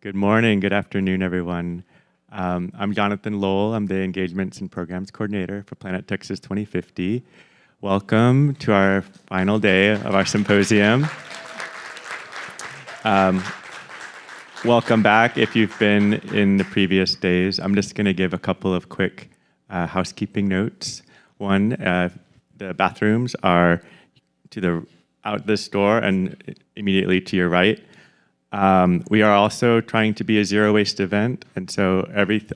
Good morning, good afternoon, everyone. I'm Jonathan Lowell. I'm the Engagements and Programs Coordinator for Planet Texas 2050. Welcome to our final day of our symposium. Welcome back if you've been in the previous days. I'm just going to give a couple of quick housekeeping notes. One, the bathrooms are out this door and immediately to your right. We are also trying to be a zero-waste event, and so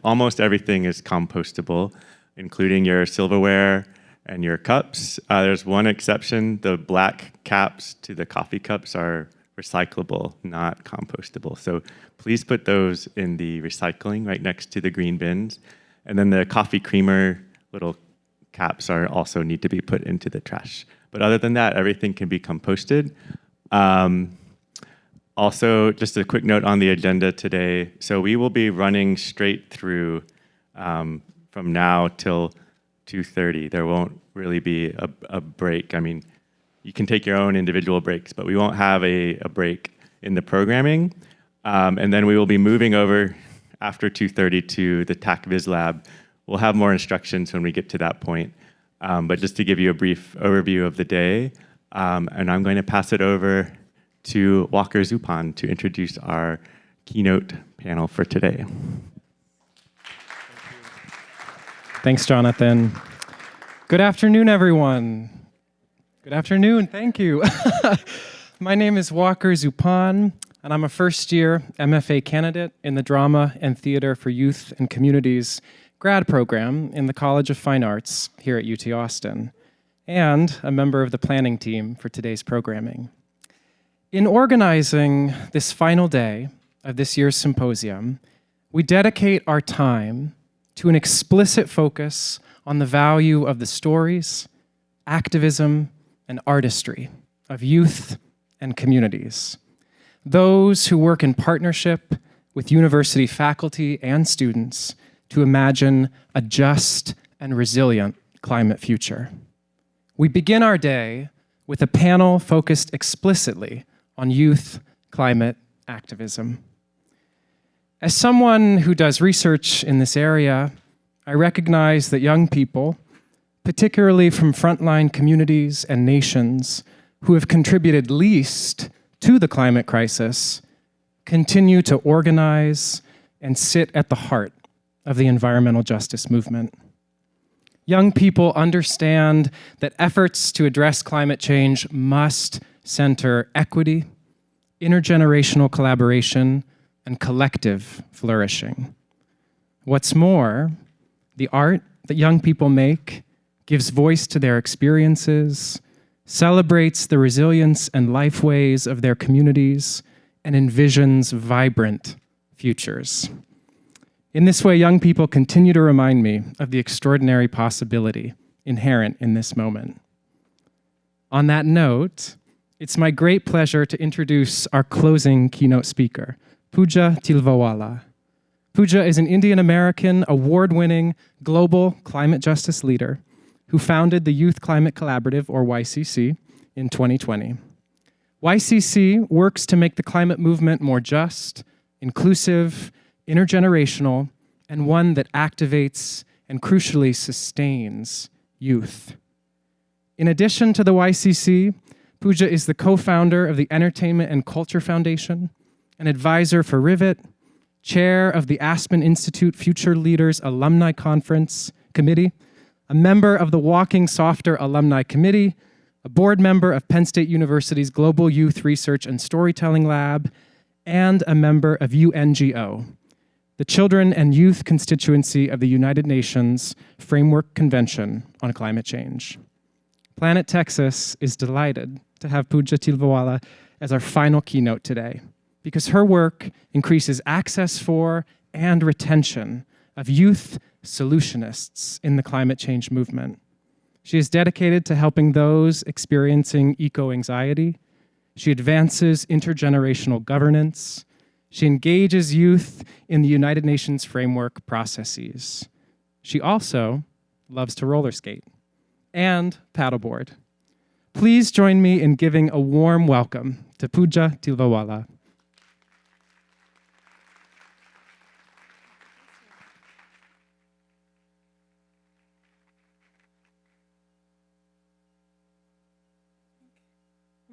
almost everything is compostable, including your silverware and your cups. There's one exception. The black caps to the coffee cups are recyclable, not compostable. So please put those in the recycling right next to the green bins. And then the coffee creamer little caps also need to be put into the trash. But other than that, everything can be composted. Also, just a quick note on the agenda today. So we will be running straight through from now till 2:30. There won't really be a break. I mean, you can take your own individual breaks, but we won't have a break in the programming. And then we will be moving over after 2:30 to the TAC-Viz lab. We'll have more instructions when we get to that point. But just to give you a brief overview of the day, and I'm going to pass it over to Walker Zupan to introduce our keynote panel for today. Thanks, Jonathan. Good afternoon, everyone. Good afternoon, thank you. My name is Walker Zupan, and I'm a first-year MFA candidate in the Drama and Theater for Youth and Communities grad program in the College of Fine Arts here at UT Austin, and a member of the planning team for today's programming. In organizing this final day of this year's symposium, we dedicate our time to an explicit focus on the value of the stories, activism, and artistry of youth and communities. Those who work in partnership with university faculty and students to imagine a just and resilient climate future. We begin our day with a panel focused explicitly on youth climate activism. As someone who does research in this area, I recognize that young people, particularly from frontline communities and nations who have contributed least to the climate crisis, continue to organize and sit at the heart of the environmental justice movement. Young people understand that efforts to address climate change must center equity, intergenerational collaboration, and collective flourishing. What's more, the art that young people make gives voice to their experiences, celebrates the resilience and lifeways of their communities, and envisions vibrant futures. In this way, young people continue to remind me of the extraordinary possibility inherent in this moment. On that note, it's my great pleasure to introduce our closing keynote speaker, Pooja Tilvawala. Pooja is an Indian-American, award-winning global climate justice leader who founded the Youth Climate Collaborative, or YCC, in 2020. YCC works to make the climate movement more just, inclusive, intergenerational, and one that activates and crucially sustains youth. In addition to the YCC, Pooja is the co-founder of the Entertainment and Culture Foundation, an advisor for Rivet, chair of the Aspen Institute Future Leaders Alumni Conference Committee, a member of the Walking Softer Alumni Committee, a board member of Penn State University's Global Youth Research and Storytelling Lab, and a member of UNGO, the Children and Youth Constituency of the United Nations Framework Convention on Climate Change. Planet Texas is delighted to have Pooja Tilvawala as our final keynote today, because her work increases access for and retention of youth solutionists in the climate change movement. She is dedicated to helping those experiencing eco-anxiety. She advances intergenerational governance. She engages youth in the United Nations framework processes. She also loves to roller skate and paddleboard. Please join me in giving a warm welcome to Pooja Tilvawala.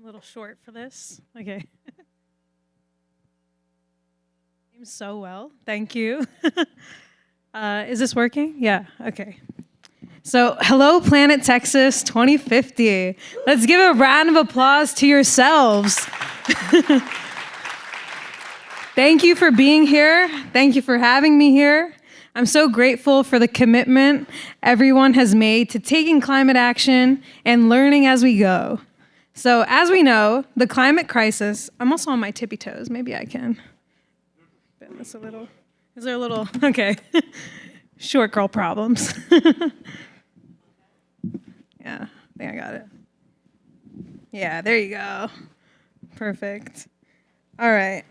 a little short for this. Okay. Seems so well. Thank you. Is this working? Yeah. Okay. So, hello, Planet Texas 2050. Let's give a round of applause to yourselves. Thank you for being here. Thank you for having me here. I'm so grateful for the commitment everyone has made to taking climate action and learning as we go. So, as we know, the climate crisis, I'm also on my tippy toes. Maybe I can bend this a little. Is there a little, okay. Short girl problems. Yeah, I think I got it. Yeah, there you go. Perfect. All right.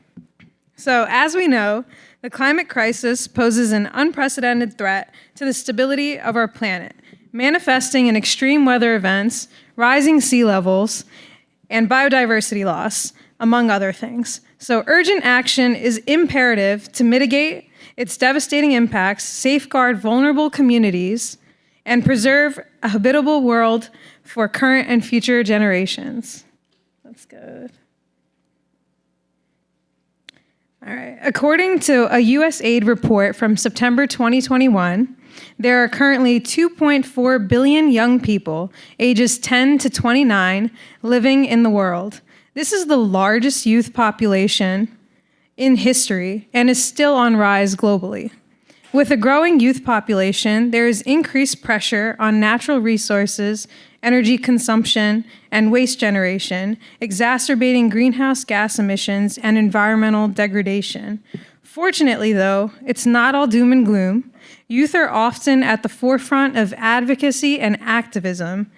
So, as we know, the climate crisis poses an unprecedented threat to the stability of our planet, manifesting in extreme weather events, rising sea levels, and biodiversity loss, among other things. So, urgent action is imperative to mitigate its devastating impacts, safeguard vulnerable communities, and preserve a habitable world for current and future generations. That's good. All right. According to a USAID report from September 2021, there are currently 2.4 billion young people ages 10 to 29 living in the world. This is the largest youth population in history and is still on rise globally. With a growing youth population, there is increased pressure on natural resources, energy consumption, and waste generation, exacerbating greenhouse gas emissions and environmental degradation. Fortunately, though, it's not all doom and gloom. Youth are often at the forefront of advocacy and activism,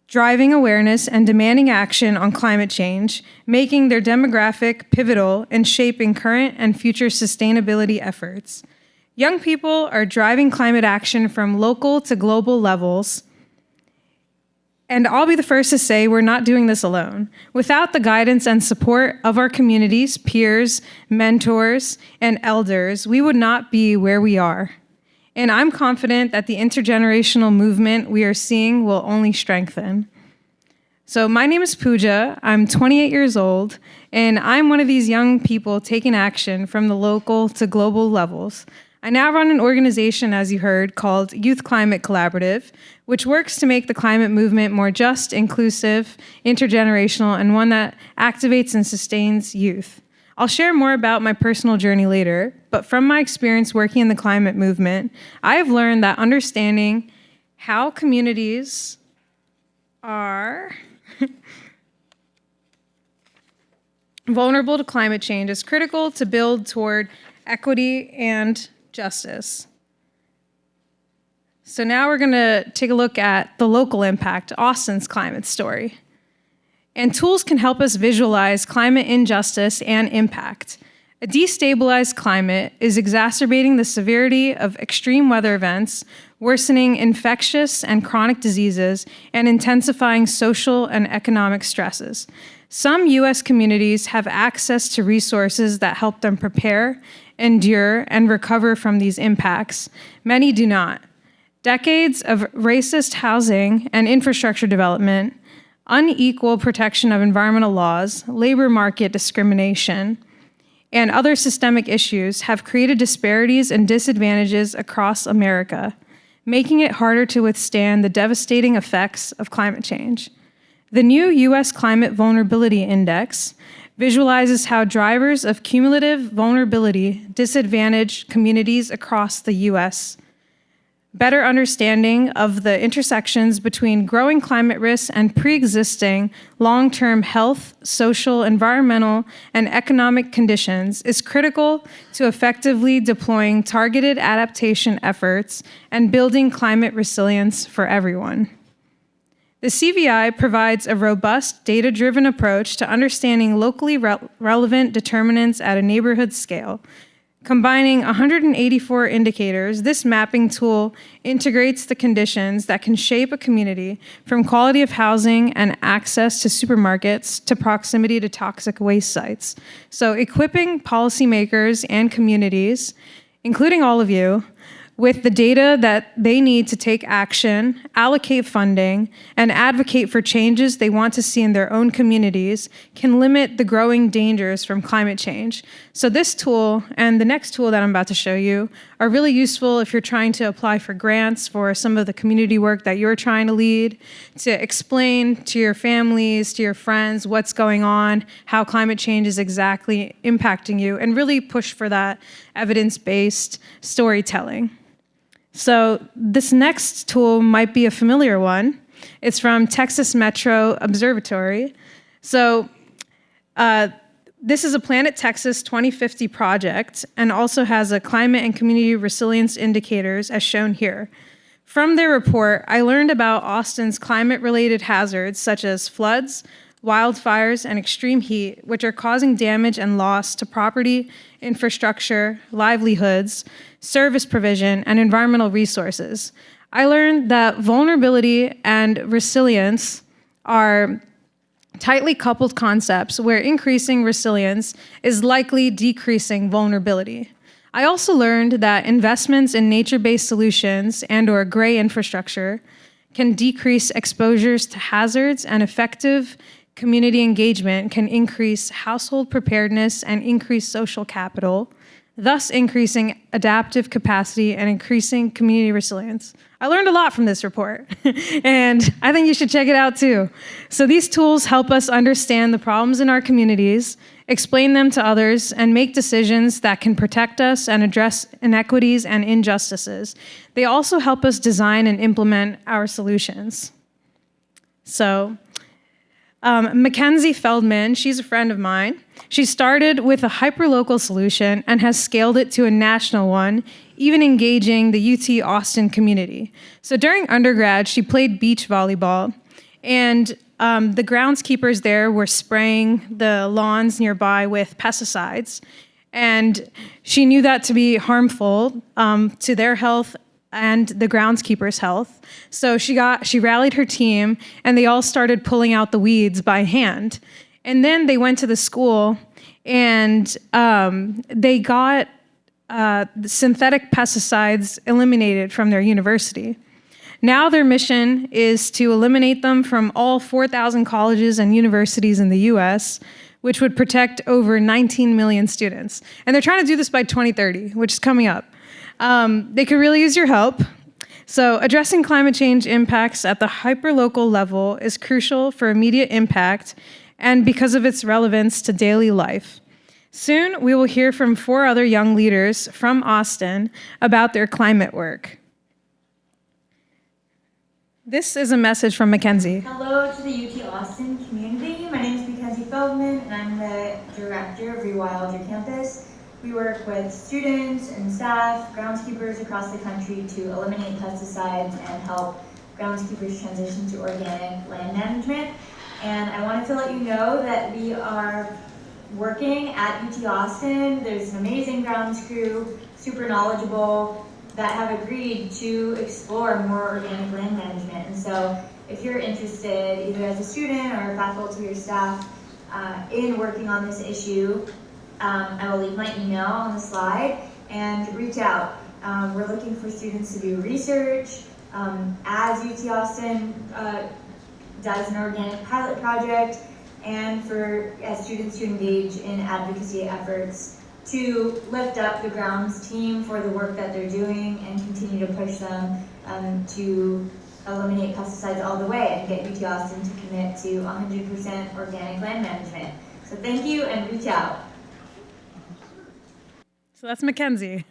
driving awareness and demanding action on climate change, making their demographic pivotal in shaping current and future sustainability efforts. Young people are driving climate action from local to global levels, and I'll be the first to say we're not doing this alone. Without the guidance and support of our communities, peers, mentors, and elders, we would not be where we are. And I'm confident that the intergenerational movement we are seeing will only strengthen. So my name is Pooja, I'm 28 years old, and I'm one of these young people taking action from the local to global levels. I now run an organization, as you heard, called Youth Climate Collaborative, which works to make the climate movement more just, inclusive, intergenerational, and one that activates and sustains youth. I'll share more about my personal journey later, but from my experience working in the climate movement, I have learned that understanding how communities are vulnerable to climate change is critical to build toward equity and justice. So now we're going to take a look at the local impact, Austin's climate story. And tools can help us visualize climate injustice and impact. A destabilized climate is exacerbating the severity of extreme weather events, worsening infectious and chronic diseases, and intensifying social and economic stresses. Some U.S. communities have access to resources that help them prepare, endure, and recover from these impacts. Many do not. Decades of racist housing and infrastructure development, unequal protection of environmental laws, labor market discrimination, and other systemic issues have created disparities and disadvantages across America, making it harder to withstand the devastating effects of climate change. The new U.S. Climate Vulnerability Index visualizes how drivers of cumulative vulnerability disadvantage communities across the U.S. Better understanding of the intersections between growing climate risks and pre-existing long-term health, social, environmental, and economic conditions is critical to effectively deploying targeted adaptation efforts and building climate resilience for everyone. The CVI provides a robust, data-driven approach to understanding locally relevant determinants at a neighborhood scale. Combining 184 indicators, this mapping tool integrates the conditions that can shape a community, from quality of housing and access to supermarkets to proximity to toxic waste sites. So equipping policymakers and communities, including all of you, with the data that they need to take action, allocate funding, and advocate for changes they want to see in their own communities, can limit the growing dangers from climate change. So this tool and the next tool that I'm about to show you are really useful if you're trying to apply for grants for some of the community work that you're trying to lead, to explain to your families, to your friends what's going on, how climate change is exactly impacting you, and really push for that evidence-based storytelling. So this next tool might be a familiar one. It's from Texas Metro Observatory. So this is a Planet Texas 2050 project and also has a climate and community resilience indicators as shown here. From their report, I learned about Austin's climate-related hazards such as floods, wildfires, and extreme heat, which are causing damage and loss to property, infrastructure, livelihoods, service provision, and environmental resources. I learned that vulnerability and resilience are tightly coupled concepts where increasing resilience is likely decreasing vulnerability. I also learned that investments in nature-based solutions and/or gray infrastructure can decrease exposures to hazards, and effective community engagement can increase household preparedness and increase social capital, thus increasing adaptive capacity and increasing community resilience. I learned a lot from this report, and I think you should check it out too. So these tools help us understand the problems in our communities, explain them to others, and make decisions that can protect us and address inequities and injustices. They also help us design and implement our solutions. So, Mackenzie Feldman, she's a friend of mine. She started with a hyperlocal solution and has scaled it to a national one, even engaging the UT Austin community. So during undergrad, she played beach volleyball, and the groundskeepers there were spraying the lawns nearby with pesticides. And she knew that to be harmful to their health and the groundskeepers' health. So she rallied her team, and they all started pulling out the weeds by hand. And then they went to the school, and they got the synthetic pesticides eliminated from their university. Now their mission is to eliminate them from all 4,000 colleges and universities in the US, which would protect over 19 million students. And they're trying to do this by 2030, which is coming up. They could really use your help. So addressing climate change impacts at the hyperlocal level is crucial for immediate impact and because of its relevance to daily life. Soon, we will hear from 4 other young leaders from Austin about their climate work. This is a message from Mackenzie. Hello to the UT Austin community. My name is Mackenzie Feldman, and I'm the director of Rewild Your Campus. We work with students and staff, groundskeepers across the country to eliminate pesticides and help groundskeepers transition to organic land management. And I wanted to let you know that we are working at UT Austin. There's an amazing grounds crew, super knowledgeable, that have agreed to explore more organic land management. And so if you're interested, either as a student or faculty or staff, in working on this issue, I will leave my email on the slide and reach out. We're looking for students to do research as UT Austin does an organic pilot project, and for students to engage in advocacy efforts to lift up the grounds team for the work that they're doing and continue to push them to eliminate pesticides all the way and get UT Austin to commit to 100% organic land management. So thank you, and reach out. So that's Mackenzie.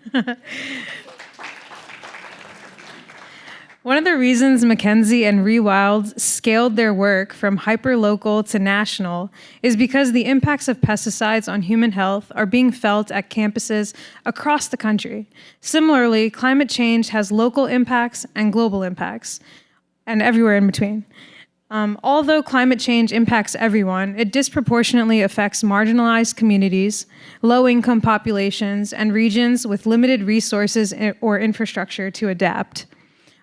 One of the reasons Mackenzie and Rewild scaled their work from hyperlocal to national is because the impacts of pesticides on human health are being felt at campuses across the country. Similarly, climate change has local impacts and global impacts, and everywhere in between. Although climate change impacts everyone, it disproportionately affects marginalized communities, low-income populations, and regions with limited resources or infrastructure to adapt.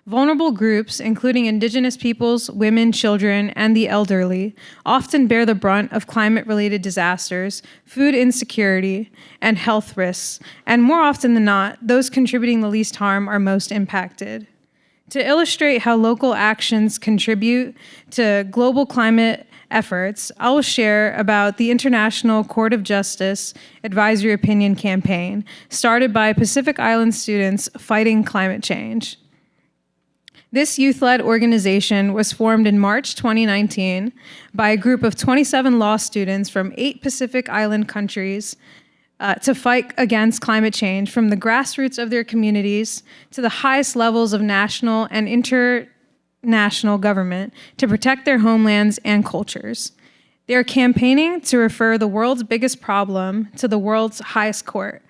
Vulnerable groups, including indigenous peoples, women, children, and the elderly, often bear the brunt of climate-related disasters, food insecurity, and health risks, and more often than not, those contributing the least harm are most impacted. To illustrate how local actions contribute to global climate efforts, I will share about the International Court of Justice Advisory Opinion Campaign, started by Pacific Island students fighting climate change. This youth-led organization was formed in March 2019 by a group of 27 law students from 8 Pacific Island countries to fight against climate change from the grassroots of their communities to the highest levels of national and international government to protect their homelands and cultures. They are campaigning to refer the world's biggest problem to the world's highest court,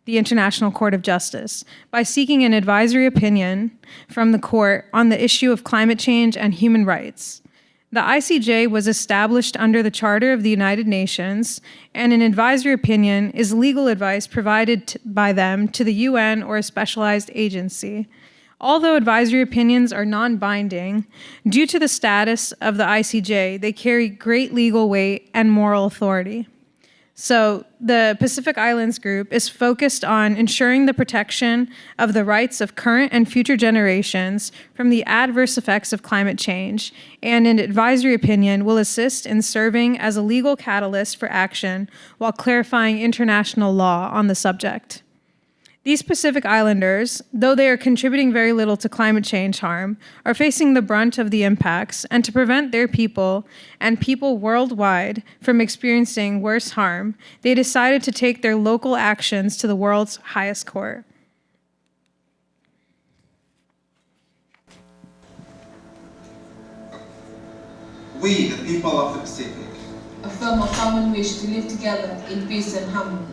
the International Court of Justice, by seeking an advisory opinion from the court on the issue of climate change and human rights. The ICJ was established under the Charter of the United Nations, and an advisory opinion is legal advice provided by them to the UN or a specialized agency. Although advisory opinions are non-binding, due to the status of the ICJ, they carry great legal weight and moral authority. So the Pacific Islands Group is focused on ensuring the protection of the rights of current and future generations from the adverse effects of climate change, and an advisory opinion will assist in serving as a legal catalyst for action while clarifying international law on the subject. These Pacific Islanders, though they are contributing very little to climate change harm, are facing the brunt of the impacts, and to prevent their people and people worldwide from experiencing worse harm, they decided to take their local actions to the world's highest court. We, the people of the Pacific, affirm a common wish to live together in peace and harmony,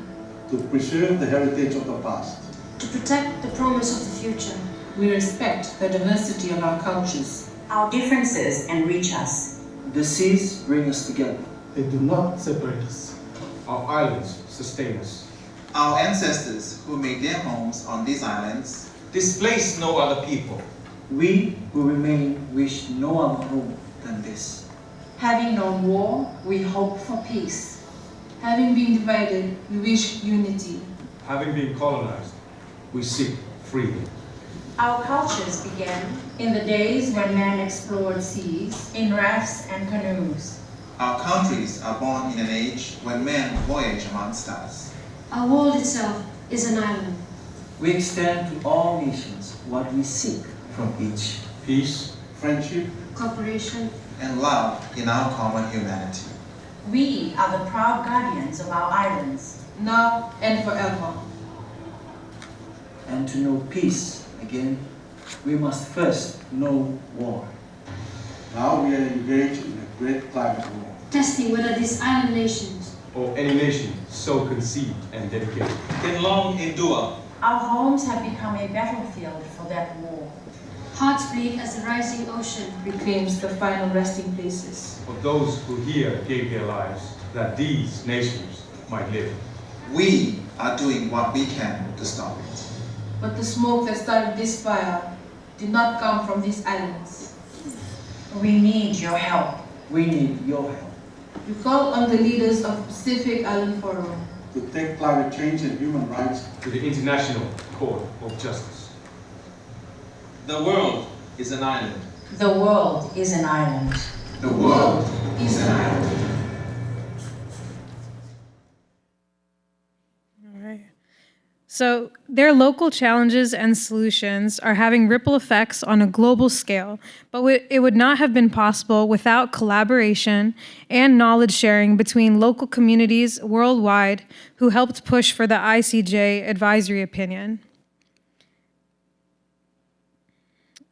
to preserve the heritage of the past, to protect the promise of the future. We respect the diversity of our cultures. Our differences enrich us. The seas bring us together. they do not separate us. Our islands sustain us. Our ancestors who made their homes on these islands displace no other people. We who remain wish no other home than this. Having known war, we hope for peace. Having been divided, we wish unity. Having been colonized, we seek freedom. Our cultures began In the days when man explored seas, in rafts and canoes. Our countries are born in an age when men voyage amongst us. Our world itself is an island. We extend to all nations what we seek from each. Peace, Friendship, Cooperation, And love in our common humanity. We are the proud guardians of our islands. now and forever. And to know peace again, we must first know war. now we are engaged in a great climate war. testing whether these island nations or any nation so conceived and dedicated, Can long endure. Our homes have become a battlefield for that war. hearts bleed as the rising ocean Reclaims the final resting places. of those who here gave their lives that these nations might live. We are doing what we can to stop it. But the smoke that started this fire did not come from these islands. We need your help. We need your help. We call on the leaders of Pacific Island Forum To take climate change and human rights To the International Court of Justice. The world is an island. The world is an island. The world is an island. So their local challenges and solutions are having ripple effects on a global scale, but it would not have been possible without collaboration and knowledge sharing between local communities worldwide who helped push for the ICJ advisory opinion.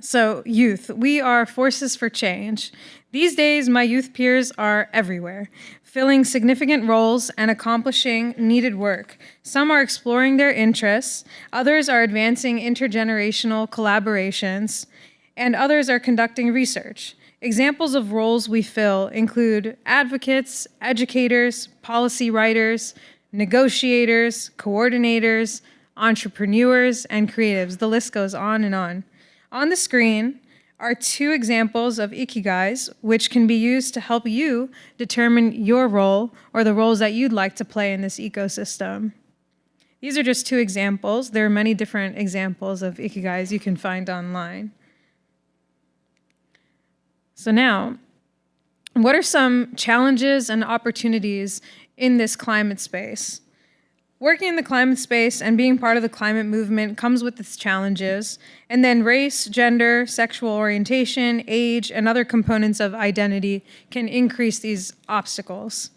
So youth, we are forces for change. These days, my youth peers are everywhere, filling significant roles and accomplishing needed work. Some are exploring their interests, others are advancing intergenerational collaborations, and others are conducting research. Examples of roles we fill include advocates, educators, policy writers, negotiators, coordinators, entrepreneurs, and creatives. The list goes on and on. On the screen are 2 examples of ikigais, which can be used to help you determine your role or the roles that you'd like to play in this ecosystem. These are just 2 examples. There are many different examples of ikigais you can find online. So now, what are some challenges and opportunities in this climate space? Working in the climate space and being part of the climate movement comes with its challenges, and then race, gender, sexual orientation, age, and other components of identity can increase these obstacles.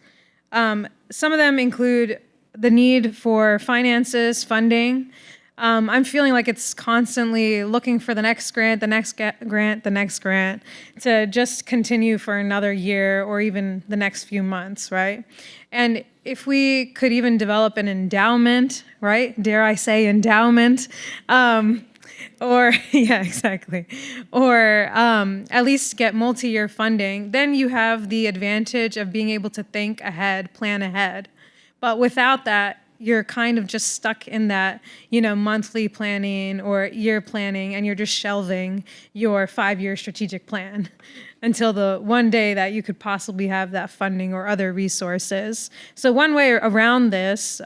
Some of them include the need for finances, funding. I'm feeling like it's constantly looking for the next grant, the next grant, the next grant, to just continue for another year or even the next few months, right? And if we could even develop an endowment, right? Dare I say endowment? Or, yeah, exactly. Or at least get multi-year funding, then you have the advantage of being able to think ahead, plan ahead. But without that, you're kind of just stuck in that, monthly planning or year planning, and you're just shelving your 5-year strategic plan until the one day that you could possibly have that funding or other resources. So one way around this,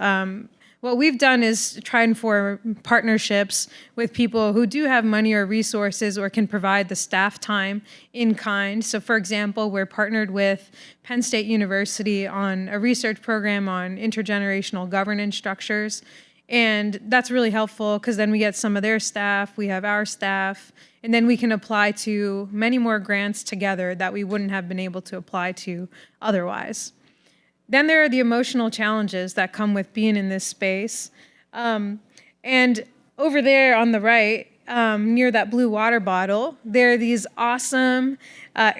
what we've done is try and form partnerships with people who do have money or resources or can provide the staff time in kind. So for example, we're partnered with Penn State University on a research program on intergenerational governance structures. And that's really helpful because then we get some of their staff, we have our staff, and then we can apply to many more grants together that we wouldn't have been able to apply to otherwise. Then there are the emotional challenges that come with being in this space. And over there on the right, near that blue water bottle, there are these awesome,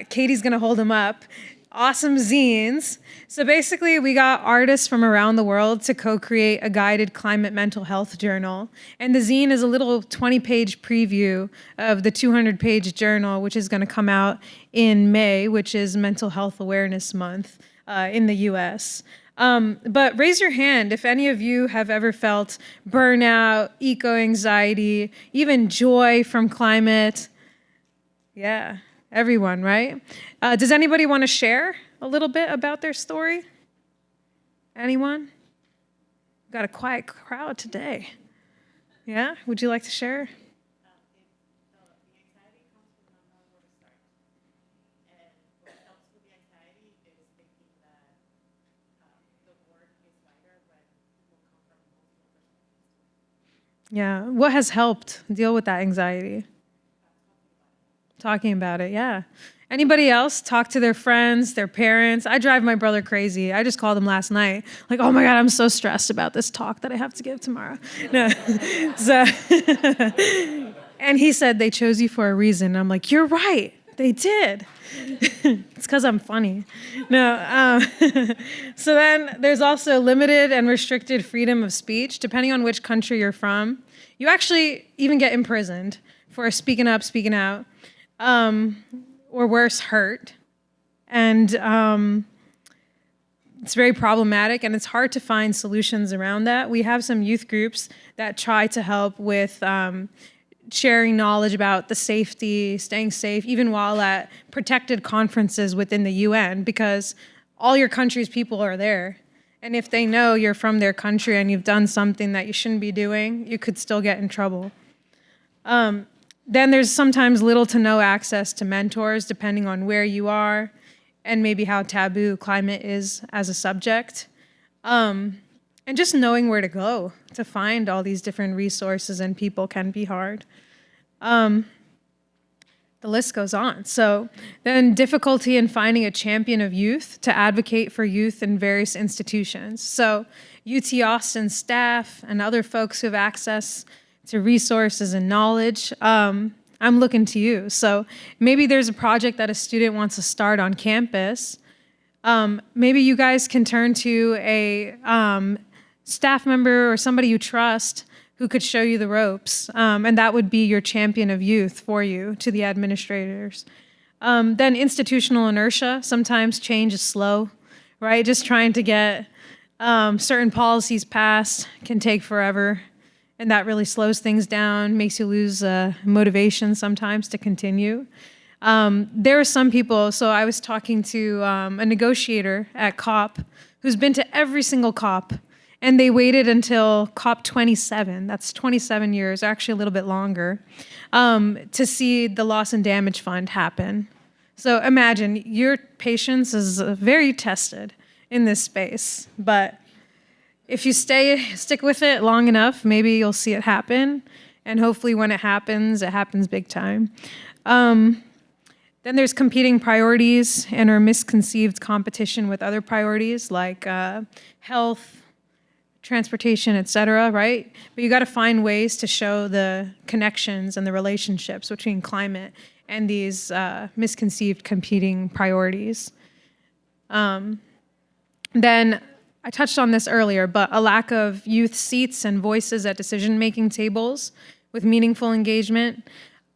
Katie's gonna hold them up, awesome zines. So basically, we got artists from around the world to co-create a guided climate mental health journal. And the zine is a little 20-page preview of the 200-page journal, which is gonna come out in May, which is Mental Health Awareness Month. In the US. But raise your hand if any of you have ever felt burnout, eco-anxiety, even joy from climate. Yeah, everyone, right? Does anybody want to share a little bit about their story? Anyone? Got a quiet crowd today. Yeah, would you like to share? Yeah, what has helped deal with that anxiety? Talking about it, yeah. Anybody else talk to their friends, their parents? I drive my brother crazy. I just called him last night. Like, oh my God, I'm so stressed about this talk that I have to give tomorrow. No. So, and he said, they chose you for a reason. I'm like, you're right, they did. It's because I'm funny. No. So then there's also limited and restricted freedom of speech. Depending on which country you're from, you actually even get imprisoned for speaking up, speaking out, or worse, hurt. And it's very problematic, and it's hard to find solutions around that. We have some youth groups that try to help with sharing knowledge about the safety, staying safe, even while at protected conferences within the UN, because all your country's people are there. And if they know you're from their country and you've done something that you shouldn't be doing, you could still get in trouble. Then there's sometimes little to no access to mentors, depending on where you are and maybe how taboo climate is as a subject. And just knowing where to go to find all these different resources and people can be hard. The list goes on. So then difficulty in finding a champion of youth to advocate for youth in various institutions. So UT Austin staff and other folks who have access to resources and knowledge, I'm looking to you. So maybe there's a project that a student wants to start on campus. Maybe you guys can turn to a staff member or somebody you trust who could show you the ropes, and that would be your champion of youth for you to the administrators. Then institutional inertia, sometimes change is slow, right? Just trying to get certain policies passed can take forever, and that really slows things down, makes you lose motivation sometimes to continue. There are some people, so I was talking to a negotiator at COP who's been to every single COP, and they waited until COP 27, that's 27 years, actually a little bit longer, to see the loss and damage fund happen. So imagine, your patience is very tested in this space, but if you stick with it long enough, maybe you'll see it happen, and hopefully when it happens big time. Then there's competing priorities and or misconceived competition with other priorities like health, transportation, et cetera, right? But you got to find ways to show the connections and the relationships between climate and these misconceived competing priorities. Then I touched on this earlier, but a lack of youth seats and voices at decision-making tables with meaningful engagement.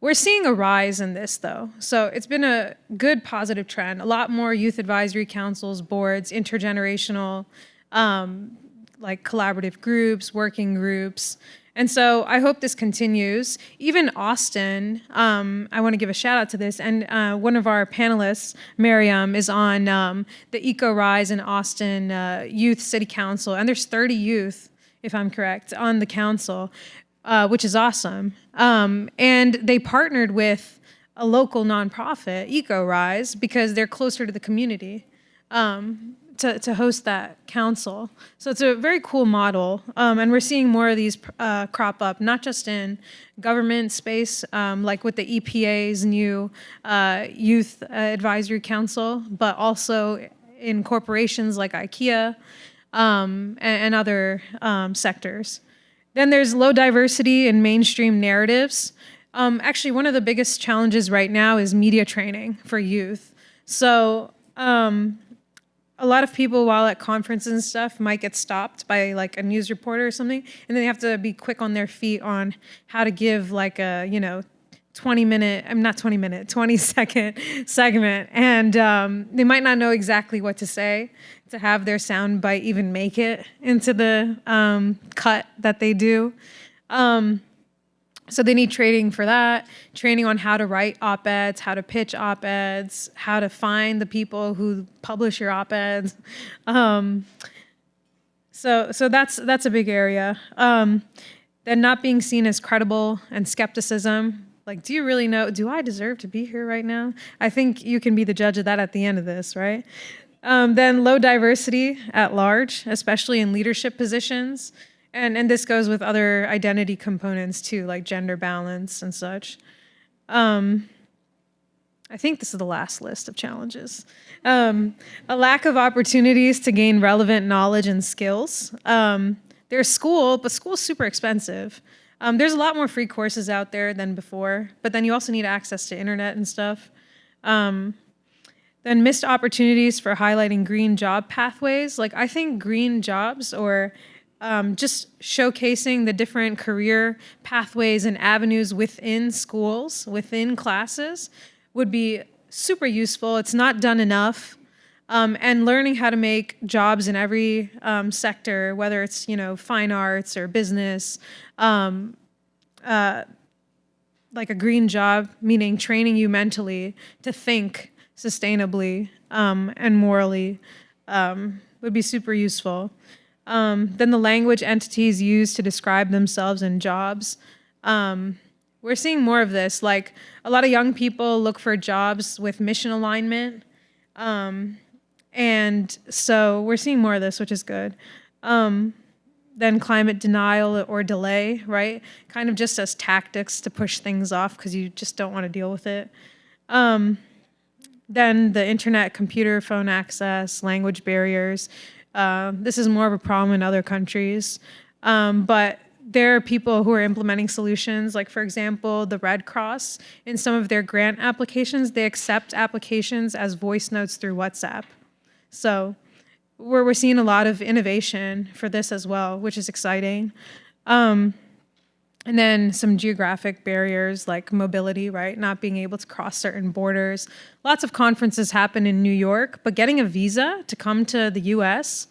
We're seeing a rise in this, though. So it's been a good positive trend. A lot more youth advisory councils, boards, intergenerational, like collaborative groups, working groups. And so I hope this continues. Even Austin, I want to give a shout out to this. And one of our panelists, Maryam, is on the Eco Rise in Austin Youth City Council. And there's 30 youth, if I'm correct, on the council. Which is awesome. And they partnered with a local nonprofit, Eco Rise, because they're closer to the community to host that council. So it's a very cool model. And we're seeing more of these crop up, not just in government space, like with the EPA's new Youth Advisory Council, but also in corporations like IKEA and other sectors. Then there's low diversity in mainstream narratives. Actually, one of the biggest challenges right now is media training for youth. So a lot of people while at conferences and stuff might get stopped by like a news reporter or something, and then they have to be quick on their feet on how to give like a, 20-second segment. And they might not know exactly what to say to have their sound bite even make it into the cut that they do. So they need training for that, training on how to write op-eds, how to pitch op-eds, how to find the people who publish your op-eds. So that's a big area. Then not being seen as credible and skepticism. Like, do you really know, do I deserve to be here right now? I think you can be the judge of that at the end of this, right? Then low diversity at large, especially in leadership positions. And this goes with other identity components too, like gender balance and such. I think this is the last list of challenges. A lack of opportunities to gain relevant knowledge and skills. There's school, but school's super expensive. There's a lot more free courses out there than before, but then you also need access to internet and stuff. Then missed opportunities for highlighting green job pathways. Like, I think green jobs or just showcasing the different career pathways and avenues within schools, within classes, would be super useful. It's not done enough. And learning how to make jobs in every sector, whether it's, fine arts or business, like a green job, meaning training you mentally to think sustainably and morally, would be super useful. Then the language entities used to describe themselves in jobs. We're seeing more of this. Like, a lot of young people look for jobs with mission alignment. And so we're seeing more of this, which is good. Then climate denial or delay, right? Kind of just as tactics to push things off because you just don't want to deal with it. Then the internet, computer, phone access, language barriers. This is more of a problem in other countries. But there are people who are implementing solutions, like, for example, the Red Cross. In some of their grant applications, they accept applications as voice notes through WhatsApp. So we're seeing a lot of innovation for this as well, which is exciting. And then some geographic barriers like mobility, right? Not being able to cross certain borders. Lots of conferences happen in New York, but getting a visa to come to the US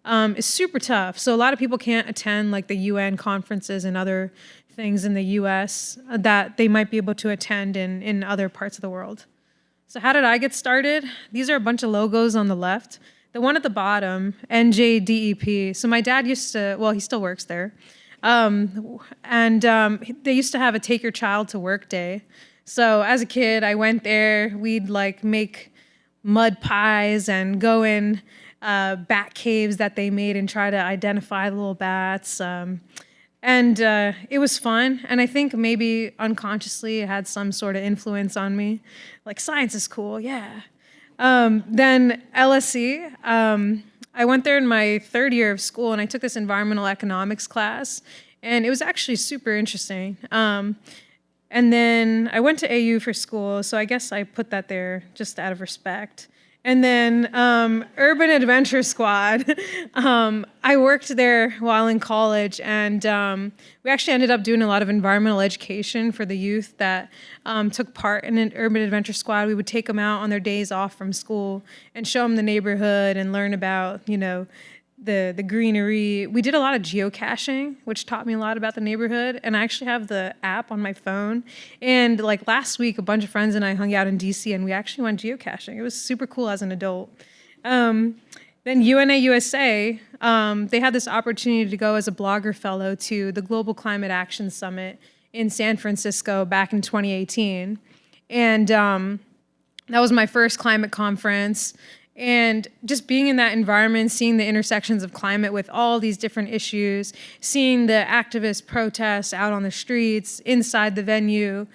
is super tough. So a lot of people can't attend like the UN conferences and other things in the US that they might be able to attend in other parts of the world. So how did I get started? These are a bunch of logos on the left. The one at the bottom, NJDEP. So my dad used to, well, he still works there. They used to have a Take Your Child to Work Day. So as a kid, I went there. We'd like make mud pies and go in bat caves that they made and try to identify the little bats. It was fun, and I think maybe unconsciously it had some sort of influence on me. Like, science is cool, yeah. Then LSE, I went there in my third year of school, and I took this environmental economics class, and it was actually super interesting. And then I went to AU for school, so I guess I put that there just out of respect. And then Urban Adventure Squad, I worked there while in college, and we actually ended up doing a lot of environmental education for the youth that took part in an Urban Adventure Squad. We would take them out on their days off from school and show them the neighborhood and learn about, the greenery. We did a lot of geocaching, which taught me a lot about the neighborhood. And I actually have the app on my phone. And like last week, a bunch of friends and I hung out in DC and we actually went geocaching. It was super cool as an adult. Then UNA USA, they had this opportunity to go as a blogger fellow to the Global Climate Action Summit in San Francisco back in 2018. And that was my first climate conference. And just being in that environment, seeing the intersections of climate with all these different issues, seeing the activist protests out on the streets, inside the venue,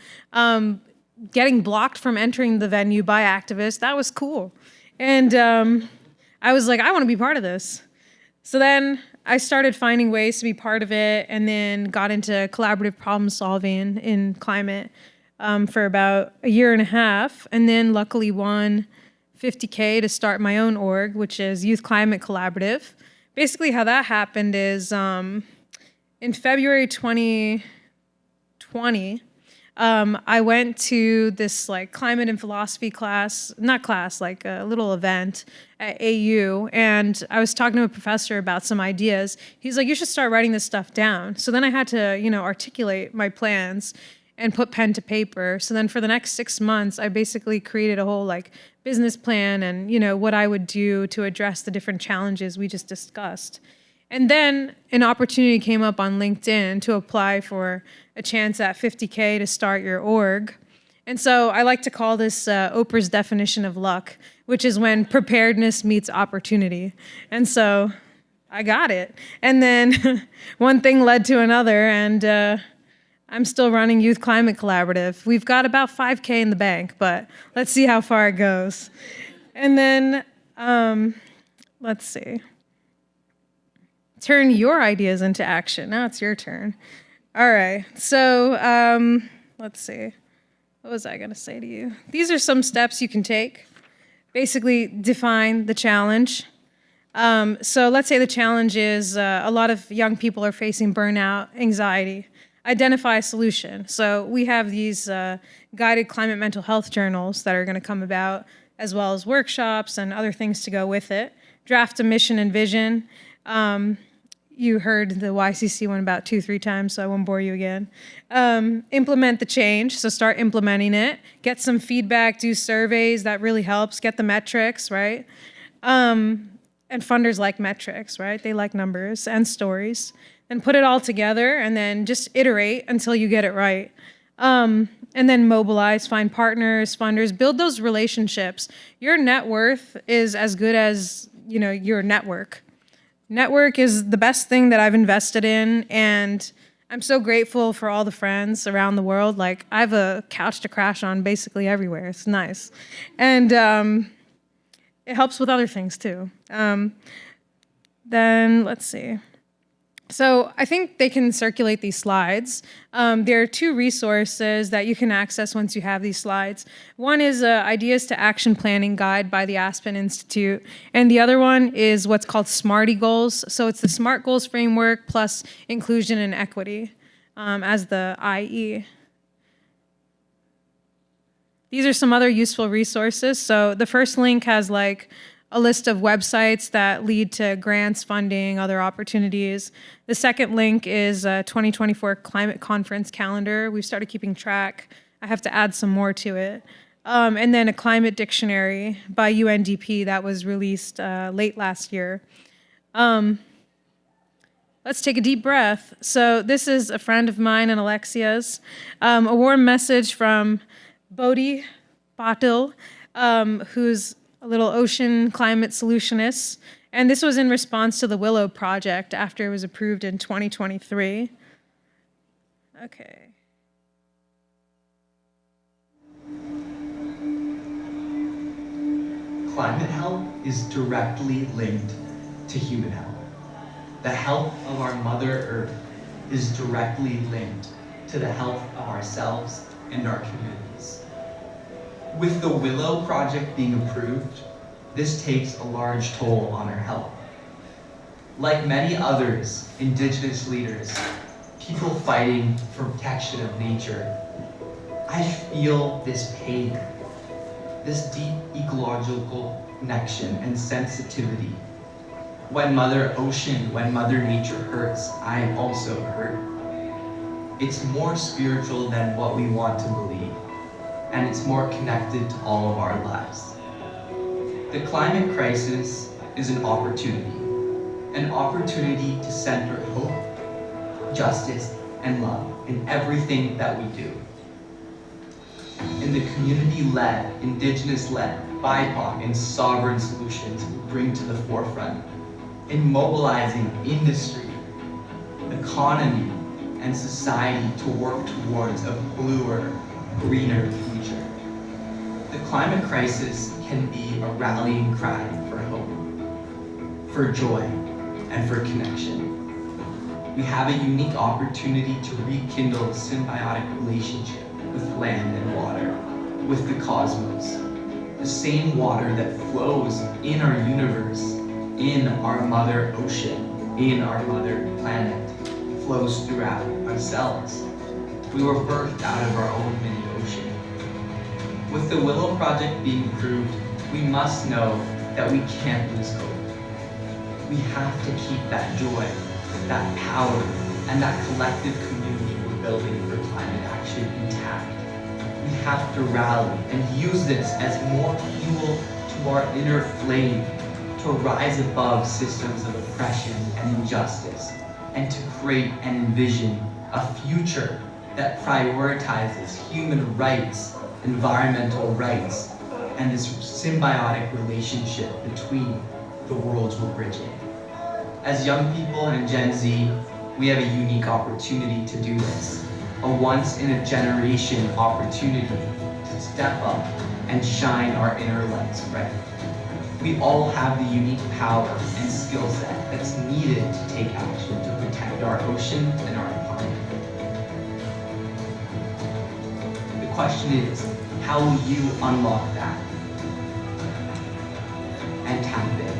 getting blocked from entering the venue by activists, that was cool. And I was like, I want to be part of this. So then I started finding ways to be part of it, and then got into collaborative problem solving in climate for about a year and a half, and then luckily won $50K to start my own org, which is Youth Climate Collaborative. Basically how that happened is in February 2020, I went to this like climate and philosophy class, like a little event at AU, and I was talking to a professor about some ideas. He's like, you should start writing this stuff down. So then I had to, articulate my plans and put pen to paper. So then for the next 6 months, I basically created a whole like business plan and, what I would do to address the different challenges we just discussed. And then an opportunity came up on LinkedIn to apply for a chance at $50K to start your org. And so I like to call this Oprah's definition of luck, which is when preparedness meets opportunity. And so I got it. And then one thing led to another, and I'm still running Youth Climate Collaborative. We've got about 5K in the bank, but let's see how far it goes. And then, let's see. Turn your ideas into action. Now it's your turn. All right, so let's see. What was I gonna say to you? These are some steps you can take. Basically, define the challenge. So let's say the challenge is a lot of young people are facing burnout, anxiety. Identify a solution. So we have these guided climate mental health journals that are going to come about, as well as workshops and other things to go with it. Draft a mission and vision. You heard the YCC one about 2-3 times, so I won't bore you again. Implement the change, so start implementing it. Get some feedback, do surveys, that really helps. Get the metrics, right? And funders like metrics, right? They like numbers and stories. And put it all together and then just iterate until you get it right. And then mobilize, find partners, funders, build those relationships. Your net worth is as good as, your network. Network is the best thing that I've invested in, and I'm so grateful for all the friends around the world. Like, I have a couch to crash on basically everywhere. It's nice. And it helps with other things too. Then let's see. So I think they can circulate these slides. There are 2 resources that you can access once you have these slides. One is Ideas to Action Planning Guide by the Aspen Institute, and the other one is what's called SMARTY Goals. So it's the SMART Goals framework plus inclusion and equity as the IE. These are some other useful resources. So the first link has like a list of websites that lead to grants, funding, other opportunities. The second link is a 2024 climate conference calendar. We've started keeping track. I have to add some more to it. And then a climate dictionary by UNDP that was released late last year. Let's take a deep breath. So this is a friend of mine and Alexia's. A warm message from Pooja Patil, who's a little ocean climate solutionist. And this was in response to the Willow Project after it was approved in 2023. Okay. Climate health is directly linked to human health. The health of our Mother Earth is directly linked to the health of ourselves and our communities. With the Willow Project being approved, this takes a large toll on our health. Like many others, Indigenous leaders, people fighting for protection of nature, I feel this pain, this deep ecological connection and sensitivity. When Mother Ocean, when Mother Nature hurts, I am also hurt. It's more spiritual than what we want to believe, and it's more connected to all of our lives. The climate crisis is an opportunity to center hope, justice, and love in everything that we do. In the community-led, Indigenous-led, BIPOC, and sovereign solutions we bring to the forefront, in mobilizing industry, economy, and society to work towards a bluer, greener future. The climate crisis can be a rallying cry for hope, for joy, and for connection. We have a unique opportunity to rekindle a symbiotic relationship with land and water, with the cosmos. The same water that flows in our universe, in our Mother Ocean, in our Mother Planet, flows throughout ourselves. We were birthed out of our own mini ocean. With the Willow Project being approved, we must know that we can't lose hope. We have to keep that joy, that power, and that collective community we're building for climate action intact. We have to rally and use this as more fuel to our inner flame, to rise above systems of oppression and injustice, and to create and envision a future that prioritizes human rights, environmental rights, and this symbiotic relationship between the worlds we're bridging. As young people and Gen Z, we have a unique opportunity to do this, a once-in-a-generation opportunity to step up and shine our inner lights bright. We all have the unique power and skill set that's needed to take action to protect our ocean and our planet. The question is, how will you unlock that and tap in?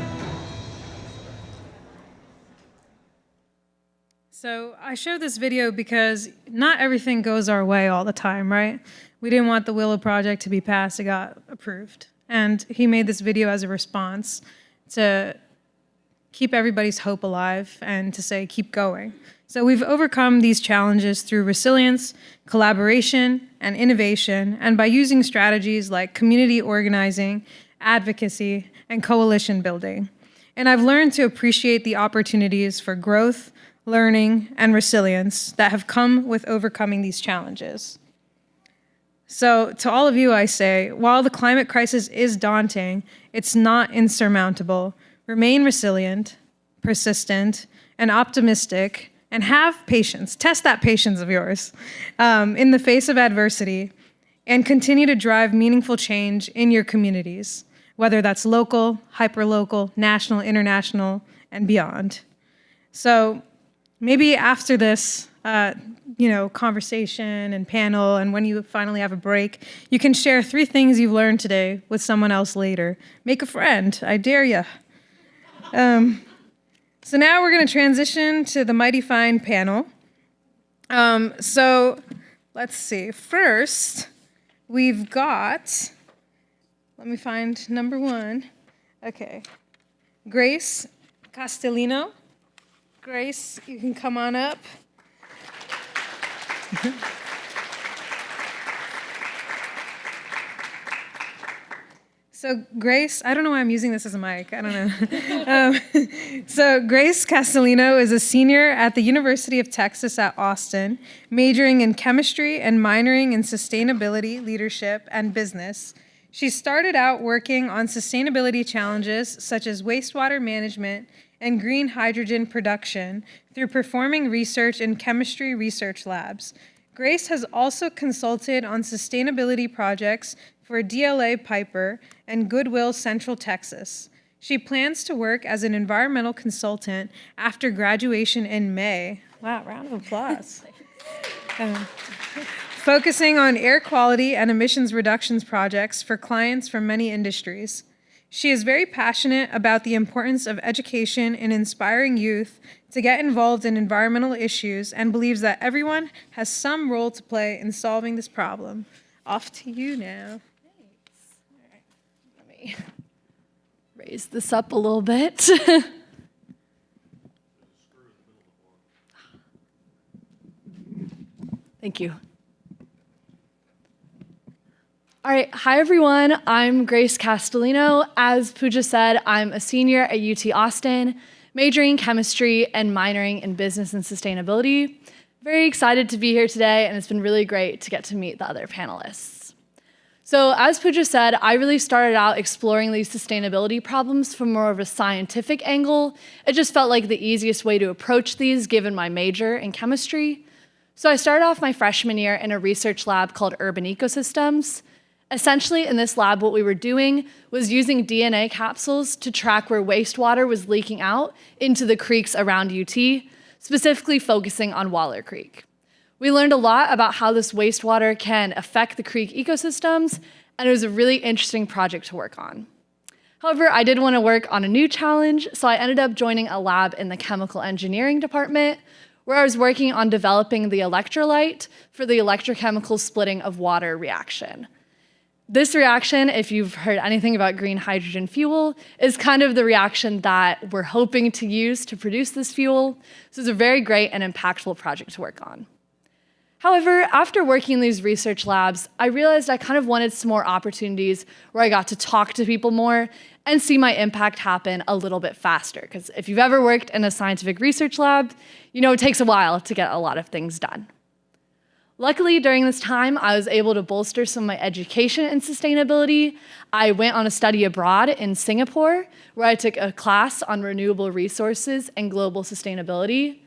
So I showed this video because not everything goes our way all the time, right? We didn't want the Willow Project to be passed, it got approved. And he made this video as a response to keep everybody's hope alive and to say, keep going. So we've overcome these challenges through resilience, collaboration, and innovation, and by using strategies like community organizing, advocacy, and coalition building. And I've learned to appreciate the opportunities for growth, learning, and resilience that have come with overcoming these challenges. So to all of you, I say, while the climate crisis is daunting, it's not insurmountable. Remain resilient, persistent, and optimistic, and have patience. Test that patience of yours in the face of adversity, and continue to drive meaningful change in your communities, whether that's local, hyperlocal, national, international, and beyond. So maybe after this, conversation and panel, and when you finally have a break, you can share 3 things you've learned today with someone else later. Make a friend, I dare you. So now we're gonna transition to the Mighty Fine panel. So let's see, first, we've got, let me find number 1. Okay. Grace Castelino. Grace, you can come on up. So Grace, I don't know why I'm using this as a mic. I don't know. So Grace Castelino is a senior at the University of Texas at Austin, majoring in chemistry and minoring in sustainability, leadership, and business. She started out working on sustainability challenges such as wastewater management and green hydrogen production through performing research in chemistry research labs. Grace has also consulted on sustainability projects for DLA Piper and Goodwill Central Texas. She plans to work as an environmental consultant after graduation in May. Wow, round of applause. Focusing on air quality and emissions reductions projects for clients from many industries. She is very passionate about the importance of education in inspiring youth to get involved in environmental issues and believes that everyone has some role to play in solving this problem. Off to you now. Raise this up a little bit. Thank you. All right, hi everyone, I'm Grace Castelino. As Pooja said, I'm a senior at UT Austin, majoring in chemistry and minoring in business and sustainability. Very excited to be here today, and it's been really great to get to meet the other panelists. So as Pooja said, I really started out exploring these sustainability problems from more of a scientific angle. It just felt like the easiest way to approach these given my major in chemistry. So I started off my freshman year in a research lab called Urban Ecosystems. Essentially, in this lab, what we were doing was using DNA capsules to track where wastewater was leaking out into the creeks around UT, specifically focusing on Waller Creek. We learned a lot about how this wastewater can affect the creek ecosystems, and it was a really interesting project to work on. However, I did want to work on a new challenge, so I ended up joining a lab in the chemical engineering department, where I was working on developing the electrolyte for the electrochemical splitting of water reaction. This reaction, if you've heard anything about green hydrogen fuel, is kind of the reaction that we're hoping to use to produce this fuel. So it's a very great and impactful project to work on. However, after working in these research labs, I realized I kind of wanted some more opportunities where I got to talk to people more and see my impact happen a little bit faster. Because if you've ever worked in a scientific research lab, you know it takes a while to get a lot of things done. Luckily, during this time, I was able to bolster some of my education in sustainability. I went on a study abroad in Singapore, where I took a class on renewable resources and global sustainability.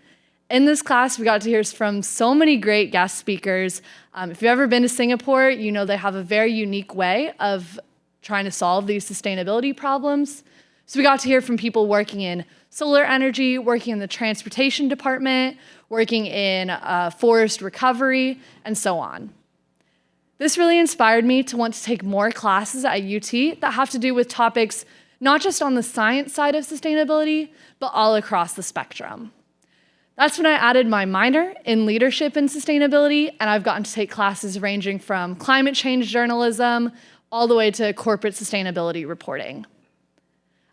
In this class, we got to hear from so many great guest speakers. If you've ever been to Singapore, you know they have a very unique way of trying to solve these sustainability problems. So we got to hear from people working in solar energy, working in the transportation department, working in forest recovery, and so on. This really inspired me to want to take more classes at UT that have to do with topics not just on the science side of sustainability, but all across the spectrum. That's when I added my minor in leadership and sustainability, and I've gotten to take classes ranging from climate change journalism all the way to corporate sustainability reporting.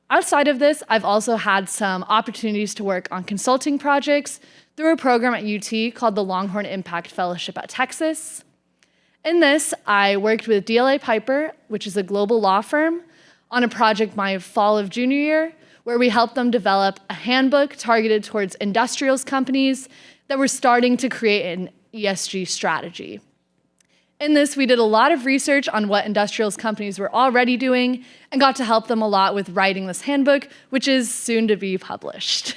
Outside of this, I've also had some opportunities to work on consulting projects through a program at UT called the Longhorn Impact Fellowship at Texas. In this, I worked with DLA Piper, which is a global law firm, on a project my fall of junior year, where we helped them develop a handbook targeted towards industrials companies that were starting to create an ESG strategy. In this, we did a lot of research on what industrials companies were already doing and got to help them a lot with writing this handbook, which is soon to be published.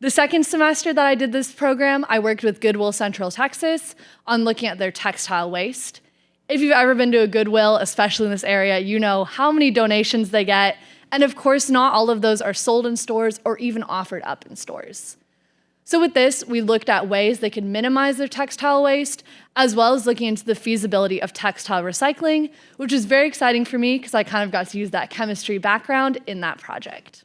The second semester that I did this program, I worked with Goodwill Central Texas on looking at their textile waste. If you've ever been to a Goodwill, especially in this area, you know how many donations they get. And of course, not all of those are sold in stores or even offered up in stores. So with this, we looked at ways they could minimize their textile waste, as well as looking into the feasibility of textile recycling, which is very exciting for me because I kind of got to use that chemistry background in that project.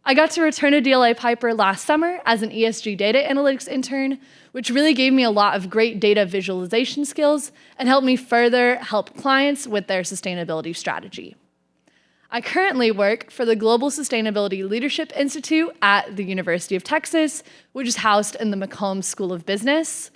I got to return to DLA Piper last summer as an ESG data analytics intern, which really gave me a lot of great data visualization skills and helped me further help clients with their sustainability strategy. I currently work for the Global Sustainability Leadership Institute at the University of Texas, which is housed in the McCombs School of Business.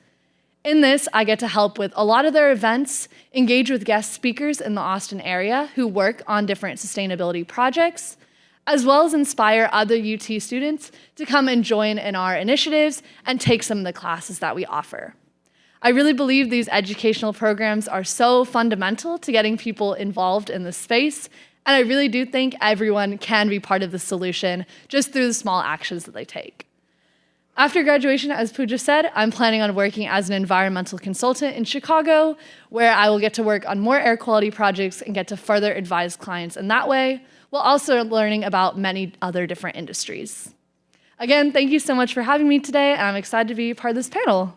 In this, I get to help with a lot of their events, engage with guest speakers in the Austin area who work on different sustainability projects, as well as inspire other UT students to come and join in our initiatives and take some of the classes that we offer. I really believe these educational programs are so fundamental to getting people involved in this space, and I really do think everyone can be part of the solution just through the small actions that they take. After graduation, as Pooja said, I'm planning on working as an environmental consultant in Chicago, where I will get to work on more air quality projects and get to further advise clients in that way, while also learning about many other different industries. Again, thank you so much for having me today, and I'm excited to be part of this panel.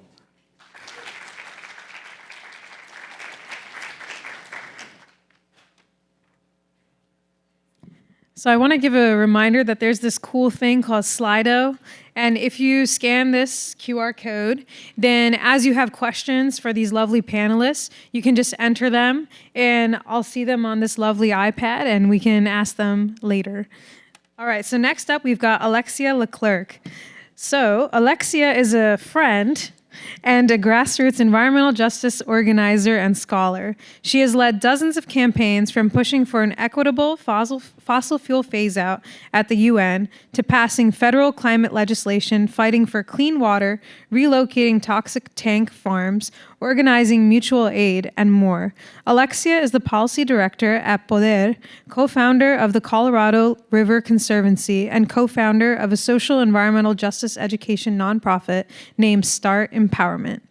So I want to give a reminder that there's this cool thing called Slido. And if you scan this QR code, then as you have questions for these lovely panelists, you can just enter them and I'll see them on this lovely iPad and we can ask them later. All right, so next up we've got Alexia LeClerq. So Alexia is a friend and a grassroots environmental justice organizer and scholar. She has led dozens of campaigns from pushing for an equitable fossil fuel phase-out at the UN to passing federal climate legislation, fighting for clean water, relocating toxic tank farms, organizing mutual aid, and more. Alexia is the policy director at Poder, co-founder of the Colorado River Conservancy, and co-founder of a social environmental justice education nonprofit named Start Empowerment.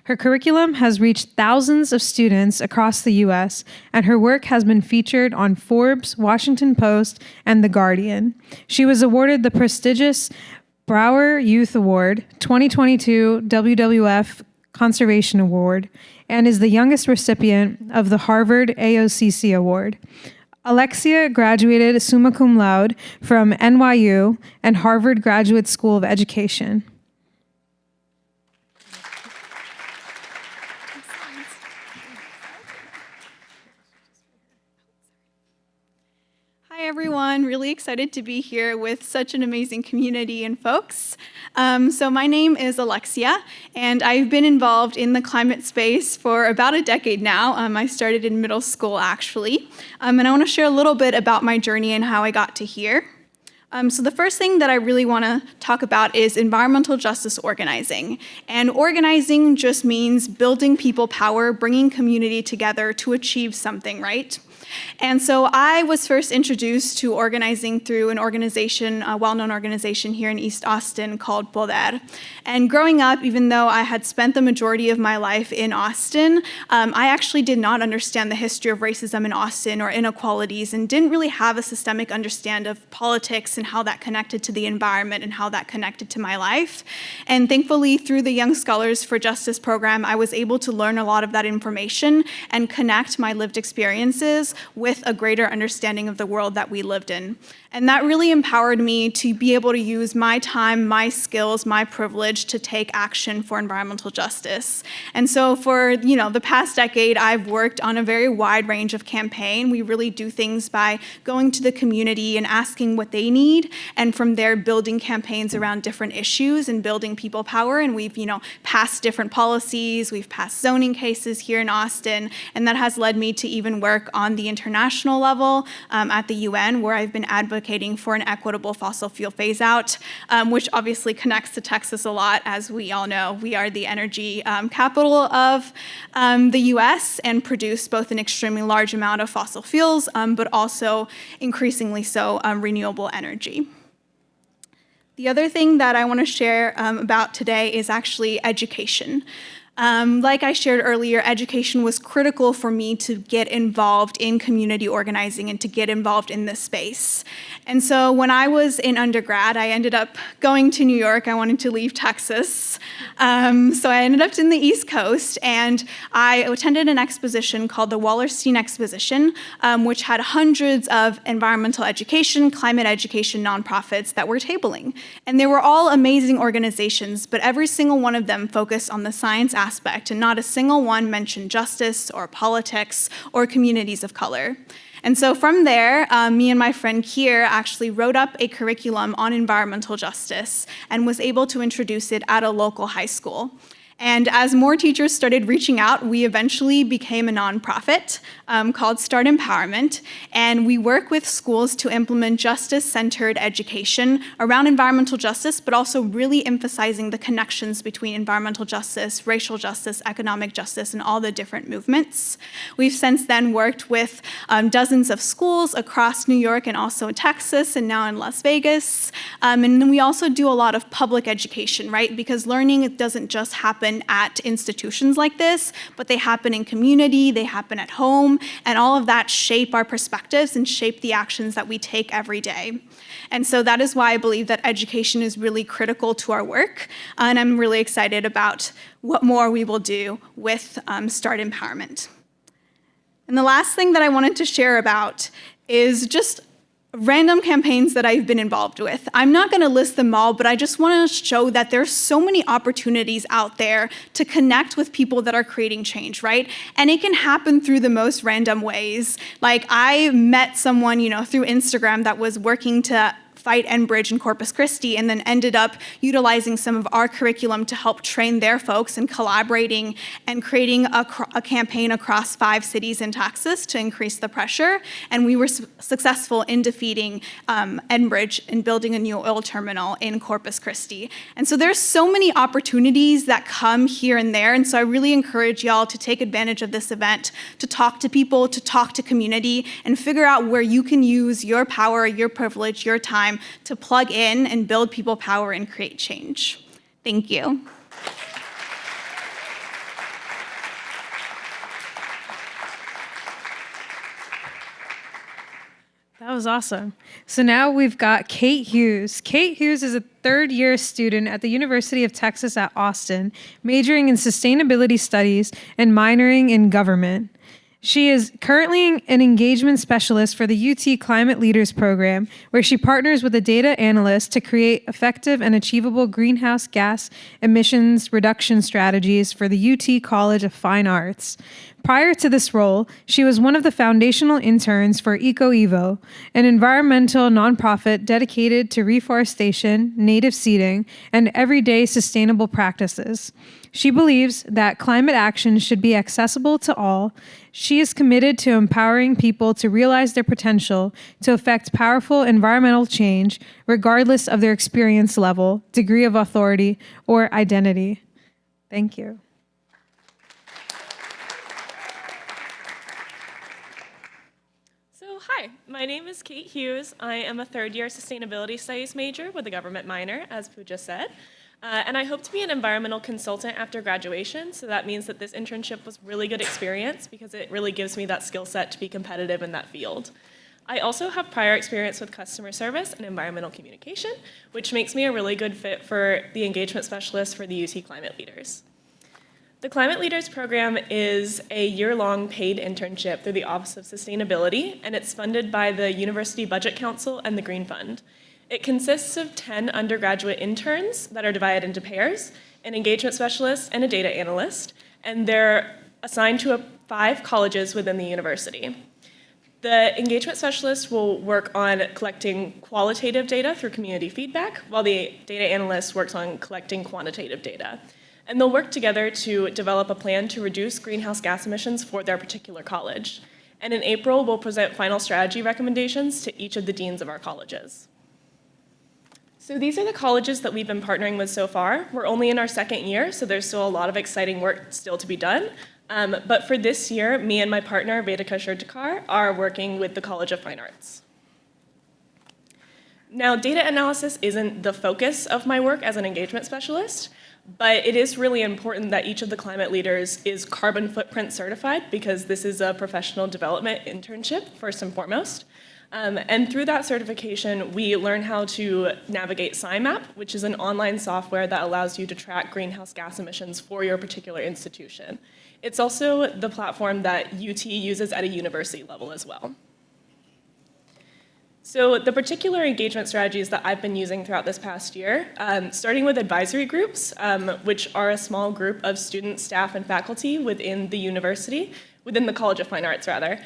Her curriculum has reached thousands of students across the U.S., and her work has been featured on Forbes, Washington Post, and The Guardian. She was awarded the prestigious Brower Youth Award, 2022 WWF Conservation Award, and is the youngest recipient of the Harvard AOCC Award. Alexia graduated summa cum laude from NYU and Harvard Graduate School of Education. Hi everyone, really excited to be here with such an amazing community and folks. So my name is Alexia, and I've been involved in the climate space for about a decade now. I started in middle school actually, and I want to share a little bit about my journey and how I got to here. So the first thing that I really want to talk about is environmental justice organizing. And organizing just means building people power, bringing community together to achieve something, right? And so I was first introduced to organizing through an organization, a well-known organization here in East Austin called Poder. And growing up, even though I had spent the majority of my life in Austin, I actually did not understand the history of racism in Austin or inequalities and didn't really have a systemic understanding of politics and how that connected to the environment and how that connected to my life. And thankfully, through the Young Scholars for Justice program, I was able to learn a lot of that information and connect my lived experiences with a greater understanding of the world that we lived in. And that really empowered me to be able to use my time, my skills, my privilege to take action for environmental justice. And so for the past decade, I've worked on a very wide range of campaign. We really do things by going to the community and asking what they need, and from there building campaigns around different issues and building people power. And we've passed different policies, we've passed zoning cases here in Austin, and that has led me to even work on the international level at the UN, where I've been advocating for an equitable fossil fuel phase out, which obviously connects to Texas a lot. As we all know, we are the energy capital of the US and produce both an extremely large amount of fossil fuels, but also increasingly so renewable energy. The other thing that I want to share about today is actually education. Like I shared earlier, education was critical for me to get involved in community organizing and to get involved in this space. And so when I was in undergrad, I ended up going to New York. I wanted to leave Texas. So I ended up in the East Coast, and I attended an exposition called the Wallerstein Exposition, which had hundreds of environmental education, climate education nonprofits that were tabling. And they were all amazing organizations, but every single one of them focused on the science aspect, and not a single one mentioned justice or politics or communities of color. And so from there, me and my friend Kier actually wrote up a curriculum on environmental justice and was able to introduce it at a local high school. And as more teachers started reaching out, we eventually became a nonprofit called Start Empowerment, and we work with schools to implement justice-centered education around environmental justice, but also really emphasizing the connections between environmental justice, racial justice, economic justice, and all the different movements. We've since then worked with dozens of schools across New York and also Texas, and now in Las Vegas. And then we also do a lot of public education, right? Because learning doesn't just happen at institutions like this, but they happen in community, they happen at home, and all of that shape our perspectives and shape the actions that we take every day. And so that is why I believe that education is really critical to our work, and I'm really excited about what more we will do with Start Empowerment. And the last thing that I wanted to share about is just random campaigns that I've been involved with. I'm not going to list them all, but I just want to show that there's so many opportunities out there to connect with people that are creating change, right? And it can happen through the most random ways. Like I met someone, through Instagram that was working to fight Enbridge in Corpus Christi, and then ended up utilizing some of our curriculum to help train their folks and collaborating and creating a campaign across 5 cities in Texas to increase the pressure. And we were successful in defeating Enbridge and building a new oil terminal in Corpus Christi. And so there's so many opportunities that come here and there. And so I really encourage y'all to take advantage of this event, to talk to people, to talk to community, and figure out where you can use your power, your privilege, your time to plug in and build people power and create change. Thank you. That was awesome. So now we've got Kate Hughes. Kate Hughes is a third-year student at the University of Texas at Austin, majoring in sustainability studies and minoring in government. She is currently an engagement specialist for the UT Climate Leaders Program, where she partners with a data analyst to create effective and achievable greenhouse gas emissions reduction strategies for the UT College of Fine Arts. Prior to this role, she was one of the foundational interns for EcoEvo, an environmental nonprofit dedicated to reforestation, native seeding, and everyday sustainable practices. She believes that climate action should be accessible to all. She is committed to empowering people to realize their potential to affect powerful environmental change, regardless of their experience level, degree of authority, or identity. Thank you. Hi, my name is Kate Hughes. I am a third-year sustainability studies major with a government minor, as Pooja said. And I hope to be an environmental consultant after graduation, so that means that this internship was really good experience because it really gives me that skill set to be competitive in that field. I also have prior experience with customer service and environmental communication, which makes me a really good fit for the engagement specialist for the UT Climate Leaders. The Climate Leaders program is a year-long paid internship through the Office of Sustainability, and it's funded by the University Budget Council and the Green Fund. It consists of 10 undergraduate interns that are divided into pairs, an engagement specialist and a data analyst, and they're assigned to 5 colleges within the university. The engagement specialist will work on collecting qualitative data through community feedback, while the data analyst works on collecting quantitative data. And they'll work together to develop a plan to reduce greenhouse gas emissions for their particular college. And in April, we'll present final strategy recommendations to each of the deans of our colleges. So these are the colleges that we've been partnering with so far. We're only in our 2nd year, so there's still a lot of exciting work still to be done. But for this year, me and my partner, Vedika Shurtakar, are working with the College of Fine Arts. Now, data analysis isn't the focus of my work as an engagement specialist, but it is really important that each of the climate leaders is carbon footprint certified because this is a professional development internship, first and foremost. And through that certification, we learn how to navigate SciMap, which is an online software that allows you to track greenhouse gas emissions for your particular institution. It's also the platform that UT uses at a university level as well. So the particular engagement strategies that I've been using throughout this past year, starting with advisory groups, which are a small group of students, staff, and faculty within the university, within the College of Fine Arts, rather.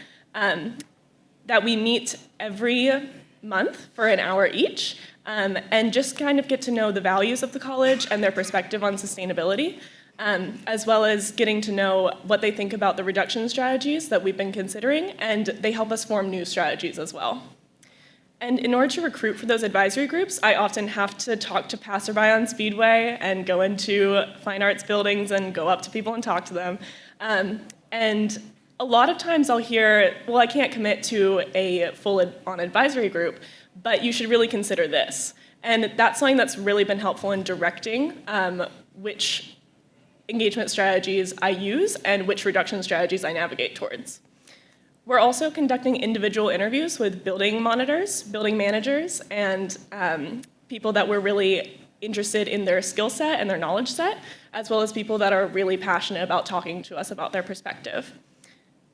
that we meet every month for an hour each, and just kind of get to know the values of the college and their perspective on sustainability, as well as getting to know what they think about the reduction strategies that we've been considering, and they help us form new strategies as well. And in order to recruit for those advisory groups, I often have to talk to passerby on Speedway and go into fine arts buildings and go up to people and talk to them. And a lot of times I'll hear, well, I can't commit to a full-on advisory group, but you should really consider this. And that's something that's really been helpful in directing which engagement strategies I use and which reduction strategies I navigate towards. We're also conducting individual interviews with building monitors, building managers, and people that we're really interested in their skill set and their knowledge set, as well as people that are really passionate about talking to us about their perspective.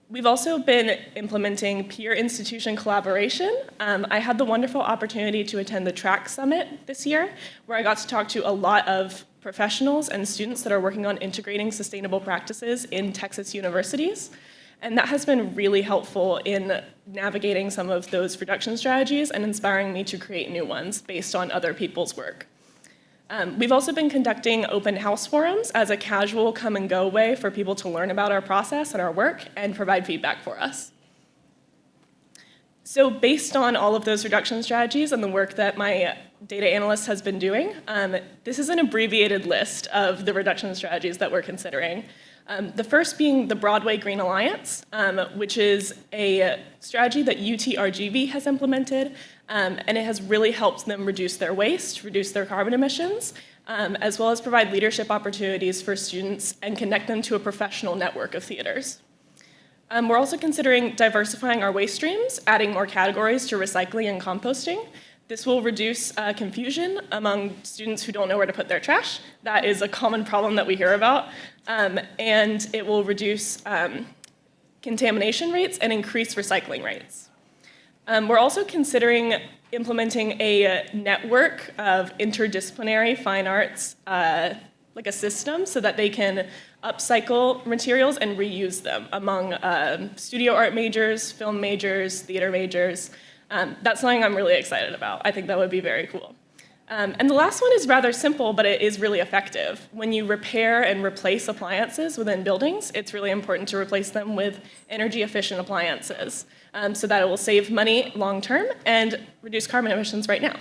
We've also been implementing peer institution collaboration. I had the wonderful opportunity to attend the TRAC Summit this year, where I got to talk to a lot of professionals and students that are working on integrating sustainable practices in Texas universities. And that has been really helpful in navigating some of those reduction strategies and inspiring me to create new ones based on other people's work. We've also been conducting open house forums as a casual come and go way for people to learn about our process and our work and provide feedback for us. So based on all of those reduction strategies and the work that my data analyst has been doing, this is an abbreviated list of the reduction strategies that we're considering. The first being the Broadway Green Alliance, which is a strategy that UT-RGV has implemented, and it has really helped them reduce their waste, reduce their carbon emissions, as well as provide leadership opportunities for students and connect them to a professional network of theaters. We're also considering diversifying our waste streams, adding more categories to recycling and composting. This will reduce confusion among students who don't know where to put their trash. That is a common problem that we hear about. And it will reduce contamination rates and increase recycling rates. We're also considering implementing a network of interdisciplinary fine arts, like a system, so that they can upcycle materials and reuse them among studio art majors, film majors, theater majors. That's something I'm really excited about. I think that would be very cool. And the last one is rather simple, but it is really effective. When you repair and replace appliances within buildings, it's really important to replace them with energy-efficient appliances so that it will save money long-term and reduce carbon emissions right now.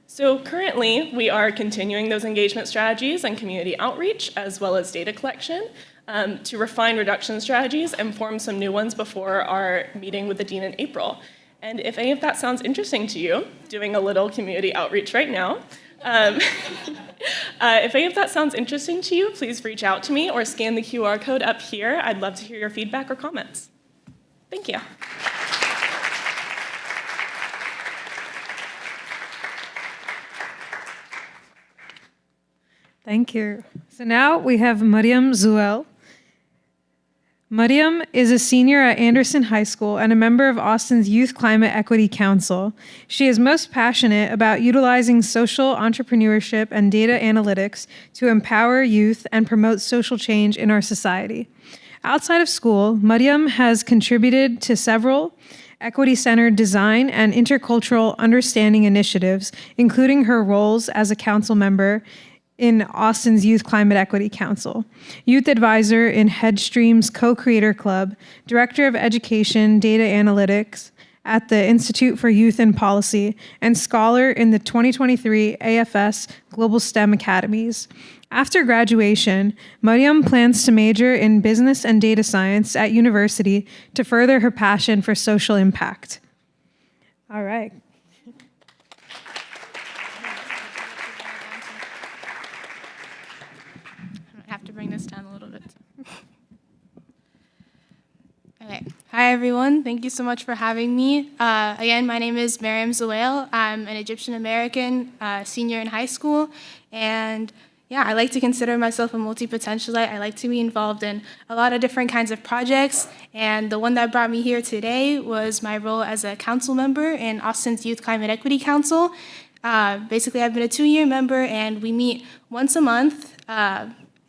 So currently, we are continuing those engagement strategies and community outreach, as well as data collection, to refine reduction strategies and form some new ones before our meeting with the dean in April. And if any of that sounds interesting to you, doing a little community outreach right now, if any of that sounds interesting to you, please reach out to me or scan the QR code up here. I'd love to hear your feedback or comments. Thank you. Thank you. So now we have Maryam Zoweil. Maryam is a senior at Anderson High School and a member of Austin's Youth Climate Equity Council. She is most passionate about utilizing social entrepreneurship and data analytics to empower youth and promote social change in our society. Outside of school, Maryam has contributed to several equity-centered design and intercultural understanding initiatives, including her roles as a council member in Austin's Youth Climate Equity Council, youth advisor in Headstream's Co-Creator Club, director of education data analytics at the Institute for Youth and Policy, and scholar in the 2023 AFS Global STEM Academies. After graduation, Maryam plans to major in business and data science at university to further her passion for social impact. All right. Have to bring this down a little bit. Okay. Hi, everyone. Thank you so much for having me. Again, my name is Maryam Zoweil. I'm an Egyptian-American senior in high school. And yeah, I like to consider myself a multi-potentialite. I like to be involved in a lot of different kinds of projects. And the one that brought me here today was my role as a council member in Austin's Youth Climate Equity Council. Basically, I've been a 2-year member, and we meet once a month,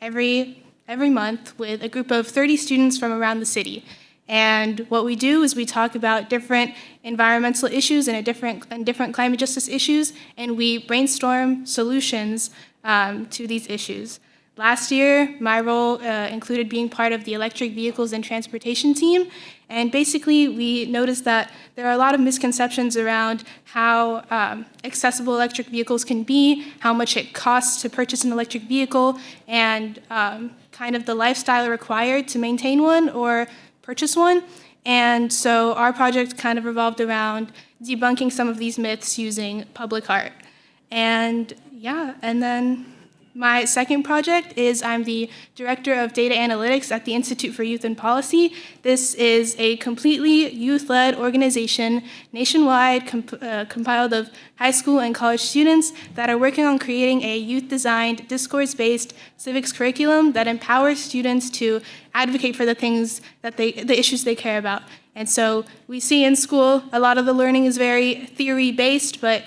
every month, with a group of 30 students from around the city. And what we do is we talk about different environmental issues and different climate justice issues, and we brainstorm solutions to these issues. Last year, my role included being part of the electric vehicles and transportation team. And basically, we noticed that there are a lot of misconceptions around how accessible electric vehicles can be, how much it costs to purchase an electric vehicle, and kind of the lifestyle required to maintain one or purchase one. And so our project kind of revolved around debunking some of these myths using public art. And yeah, and then my second project is I'm the Director of Data Analytics at the Institute for Youth and Policy. This is a completely youth-led organization nationwide compiled of high school and college students that are working on creating a youth-designed, discourse-based civics curriculum that empowers students to advocate for the things that the issues they care about. And so we see in school a lot of the learning is very theory-based, but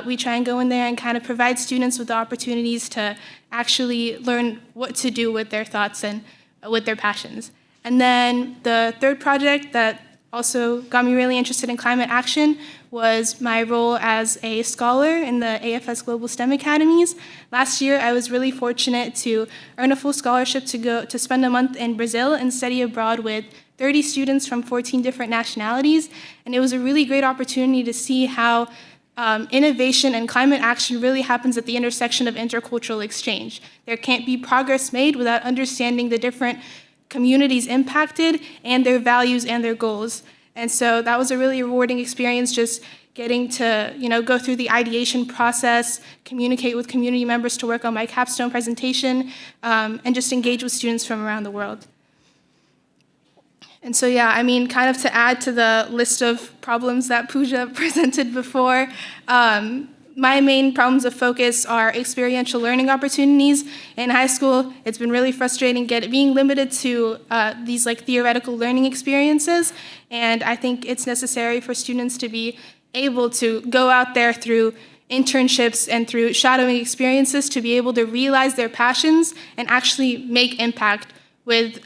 we try and go in there and kind of provide students with the opportunities to actually learn what to do with their thoughts and with their passions. And then the third project that also got me really interested in climate action was my role as a scholar in the AFS Global STEM Academies. Last year, I was really fortunate to earn a full scholarship to spend a month in Brazil and study abroad with 30 students from 14 different nationalities. And it was a really great opportunity to see how innovation and climate action really happens at the intersection of intercultural exchange. There can't be progress made without understanding the different communities impacted and their values and their goals. And so that was a really rewarding experience, just getting to go through the ideation process, communicate with community members to work on my capstone presentation, and just engage with students from around the world. And so, yeah, I mean, kind of to add to the list of problems that Pooja presented before, my main problems of focus are experiential learning opportunities. In high school, it's been really frustrating being limited to these theoretical learning experiences. And I think it's necessary for students to be able to go out there through internships and through shadowing experiences to be able to realize their passions and actually make impact with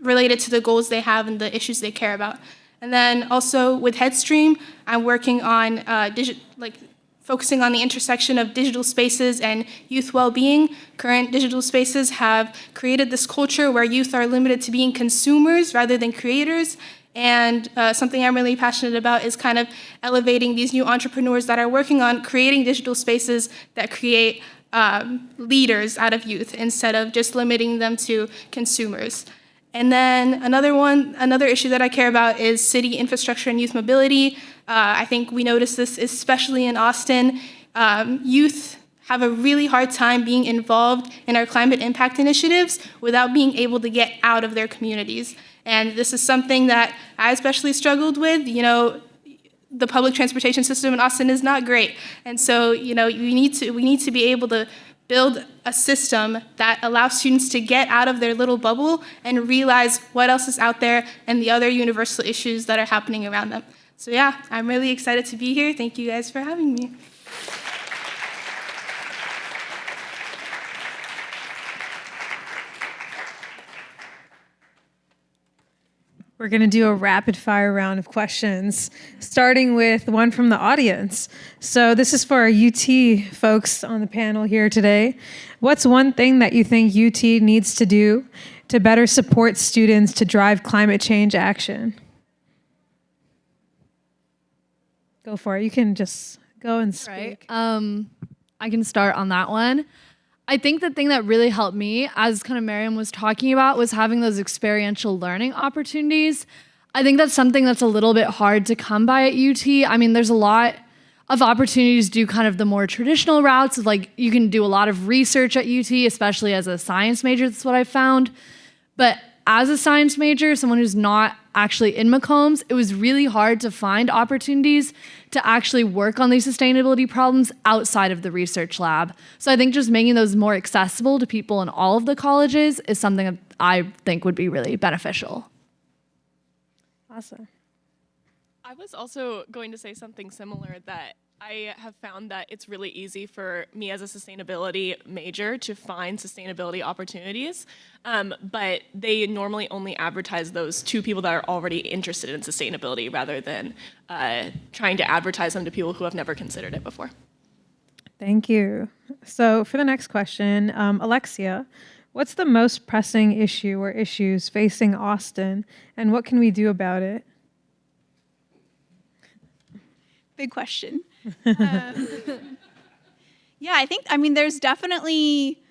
related to the goals they have and the issues they care about. And then also with Headstream, I'm working on focusing on the intersection of digital spaces and youth well-being. Current digital spaces have created this culture where youth are limited to being consumers rather than creators. And something I'm really passionate about is kind of elevating these new entrepreneurs that are working on creating digital spaces that create leaders out of youth instead of just limiting them to consumers. And then another issue that I care about is city infrastructure and youth mobility. I think we notice this especially in Austin. Youth have a really hard time being involved in our climate impact initiatives without being able to get out of their communities. And this is something that I especially struggled with. The public transportation system in Austin is not great. And so, we need to be able to build a system that allows students to get out of their little bubble and realize what else is out there and the other universal issues that are happening around them. So yeah, I'm really excited to be here. Thank you guys for having me. We're going to do a rapid fire round of questions, starting with one from the audience. So this is for our UT folks on the panel here today. What's one thing that you think UT needs to do to better support students to drive climate change action? Go for it. You can just go and speak. Right. I can start on that one. I think the thing that really helped me, as kind of Maryam was talking about, was having those experiential learning opportunities. I think that's something that's a little bit hard to come by at UT. I mean, there's a lot of opportunities to do kind of the more traditional routes. You can do a lot of research at UT, especially as a science major. That's what I found. But as a science major, someone who's not actually in McCombs, it was really hard to find opportunities to actually work on these sustainability problems outside of the research lab. So I think just making those more accessible to people in all of the colleges is something that I think would be really beneficial. Awesome. I was also going to say something similar, that I have found that it's really easy for me as a sustainability major to find sustainability opportunities, but they normally only advertise those to people that are already interested in sustainability rather than trying to advertise them to people who have never considered it before. Thank you. So for the next question, Alexia, what's the most pressing issue or issues facing Austin, and what can we do about it? Big question. Yeah, I mean, there's definitely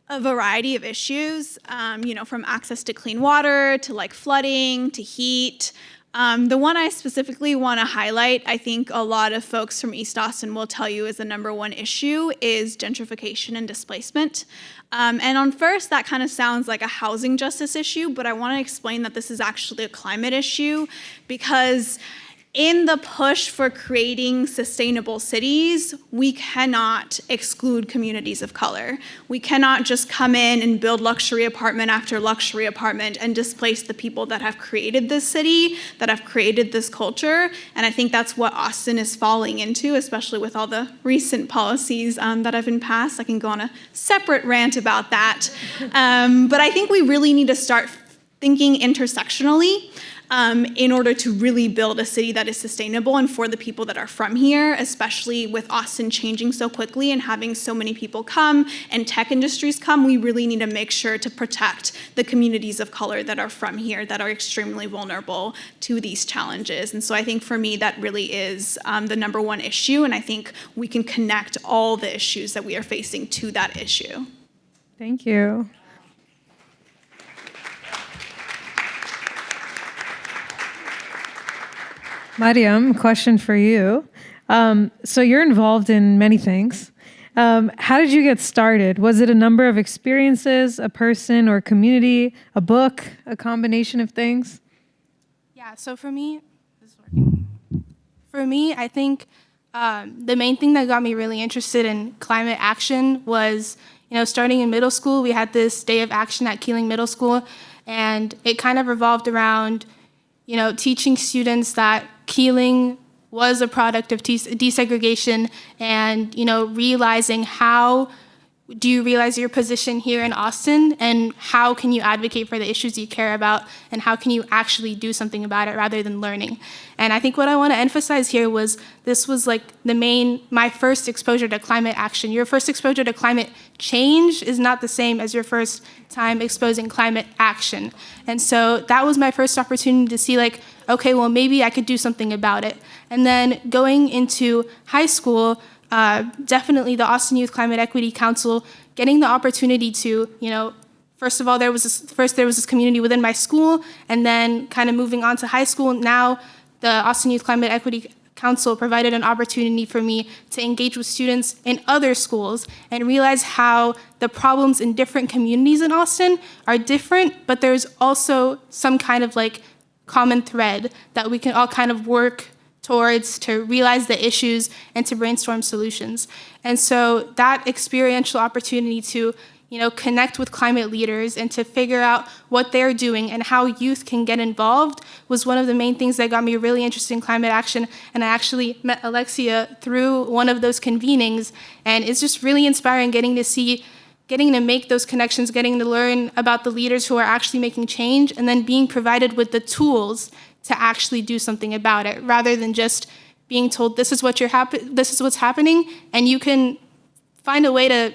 a variety of issues, from access to clean water to like flooding to heat. The one I specifically want to highlight, I think a lot of folks from East Austin will tell you is the number one issue is gentrification and displacement. And on first, that kind of sounds like a housing justice issue, but I want to explain that this is actually a climate issue because in the push for creating sustainable cities, we cannot exclude communities of color. We cannot just come in and build luxury apartment after luxury apartment and displace the people that have created this city, that have created this culture. And I think that's what Austin is falling into, especially with all the recent policies that have been passed. I can go on a separate rant about that. But I think we really need to start thinking intersectionally in order to really build a city that is sustainable and for the people that are from here, especially with Austin changing so quickly and having so many people come and tech industries come, we really need to make sure to protect the communities of color that are from here that are extremely vulnerable to these challenges. And so I think for me, that really is the number one issue. And I think we can connect all the issues that we are facing to that issue. Thank you. Maryam, question for you. So you're involved in many things. How did you get started? Was it a number of experiences, a person or community, a book, a combination of things? Yeah, so for me, I think the main thing that got me really interested in climate action was, starting in middle school, we had this day of action at Keeling Middle School, and it kind of revolved around teaching students that Keeling was a product of desegregation and, realizing how do you realize your position here in Austin and how can you advocate for the issues you care about and how can you actually do something about it rather than learning. And I think what I want to emphasize here was this was like my first exposure to climate action. Your first exposure to climate change is not the same as your first time exposing climate action. And so that was my first opportunity to see okay, well, maybe I could do something about it. And then going into high school, definitely the Austin Youth Climate Equity Council, getting the opportunity to, first of all, there was this community within my school, and then kind of moving on to high school. Now, the Austin Youth Climate Equity Council provided an opportunity for me to engage with students in other schools and realize how the problems in different communities in Austin are different, but there's also some kind of common thread that we can all kind of work towards to realize the issues and to brainstorm solutions. And so that experiential opportunity to connect with climate leaders and to figure out what they're doing and how youth can get involved was one of the main things that got me really interested in climate action. And I actually met Alexia through one of those convenings, and it's just really inspiring getting to make those connections, getting to learn about the leaders who are actually making change, and then being provided with the tools to actually do something about it, rather than just being told this is what's happening, and you can find a way to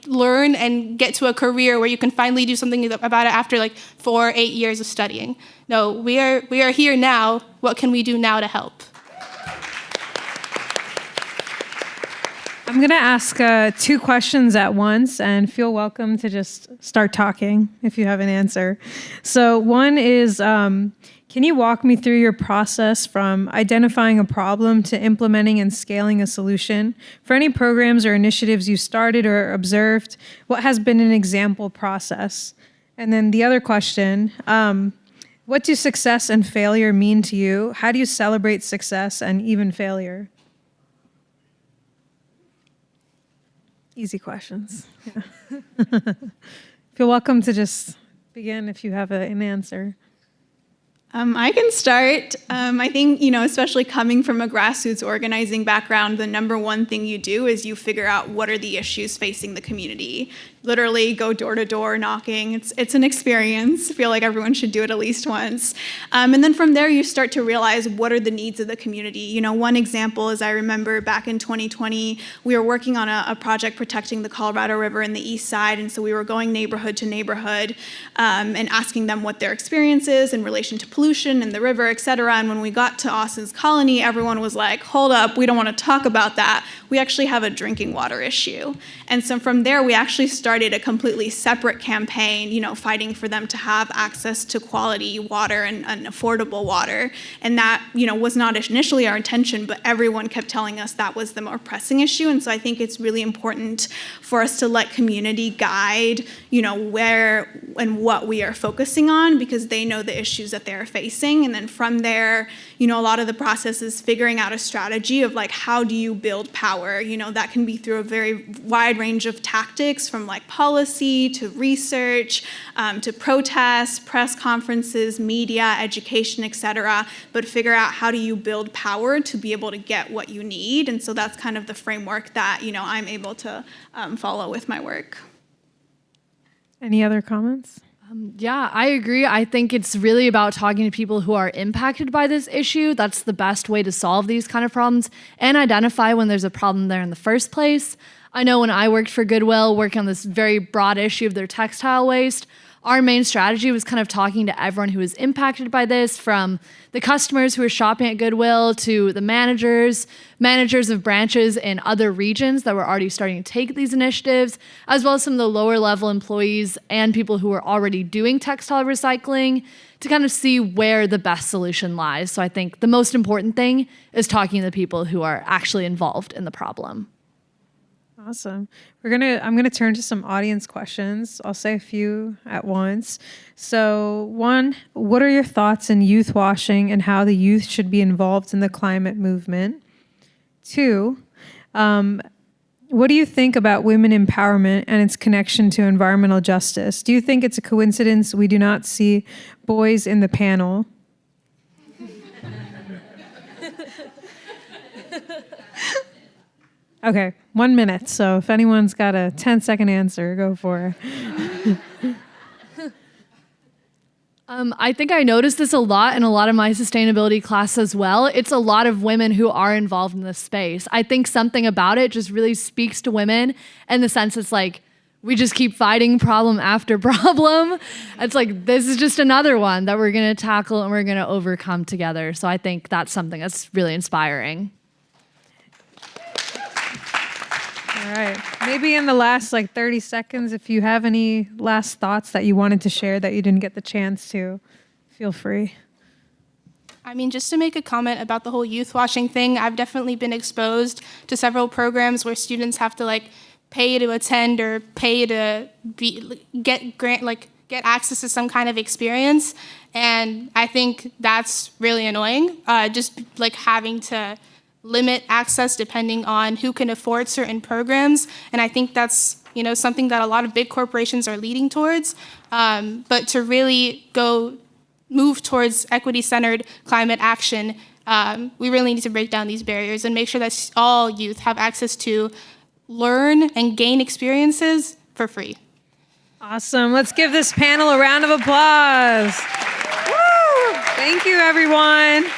learn and get to a career where you can finally do something about it after 4 or 8 years of studying. No, we are here now. What can we do now to help? I'm going to ask 2 questions at once, and feel welcome to just start talking if you have an answer. So one is, can you walk me through your process from identifying a problem to implementing and scaling a solution? For any programs or initiatives you started or observed, what has been an example process? And then the other question, what do success and failure mean to you? How do you celebrate success and even failure? Easy questions. Yeah. Feel welcome to just begin if you have an answer. I can start. I think, especially coming from a grassroots organizing background, the number one thing you do is you figure out what are the issues facing the community. Literally go door to door knocking. It's an experience. I feel like everyone should do it at least once. And then from there, you start to realize what are the needs of the community. One example is I remember back in 2020, we were working on a project protecting the Colorado River in the east side. And so we were going neighborhood to neighborhood and asking them what their experience is in relation to pollution and the river, et cetera. And when we got to Austin's Colony, everyone was like, hold up, we don't want to talk about that. We actually have a drinking water issue. And so from there, we actually started a completely separate campaign, fighting for them to have access to quality water and affordable water. And that, was not initially our intention, but everyone kept telling us that was the more pressing issue. And so I think it's really important for us to let community guide, where and what we are focusing on, because they know the issues that they're facing. And then from there, a lot of the process is figuring out a strategy of like, how do you build power? That can be through a very wide range of tactics, from like policy to research, to protests, press conferences, media, education, et cetera. But figure out how do you build power to be able to get what you need. And so that's kind of the framework that, I'm able to follow with my work. Any other comments? Yeah, I agree. I think it's really about talking to people who are impacted by this issue. That's the best way to solve these kind of problems and identify when there's a problem there in the first place. I know when I worked for Goodwill, working on this very broad issue of their textile waste, our main strategy was kind of talking to everyone who was impacted by this, from the customers who were shopping at Goodwill to the managers of branches in other regions that were already starting to take these initiatives, as well as some of the lower level employees and people who were already doing textile recycling, to kind of see where the best solution lies. So I think the most important thing is talking to the people who are actually involved in the problem. Awesome. I'm gonna turn to some audience questions. I'll say a few at once. So, one, what are your thoughts on youth washing and how the youth should be involved in the climate movement? Two, what do you think about women empowerment and its connection to environmental justice? Do you think it's a coincidence we do not see boys in the panel? Okay, 1 minute. So if anyone's got a 10-second answer, go for it. I think I noticed this a lot in a lot of my sustainability class as well. It's a lot of women who are involved in this space. I think something about it just really speaks to women in the sense it's like, we just keep fighting problem after problem. It's like, this is just another one that we're gonna tackle and we're gonna overcome together. So I think that's something that's really inspiring. All right. Maybe in the last 30 seconds, if you have any last thoughts that you wanted to share that you didn't get the chance to, feel free. I mean, just to make a comment about the whole youth washing thing, I've definitely been exposed to several programs where students have to pay to attend or pay to get access to some kind of experience. And I think that's really annoying, just having to limit access depending on who can afford certain programs. And I think that's, something that a lot of big corporations are leading towards. But to really move towards equity-centered climate action, we really need to break down these barriers and make sure that all youth have access to learn and gain experiences for free. Awesome. Let's give this panel a round of applause. Woo! Thank you, everyone.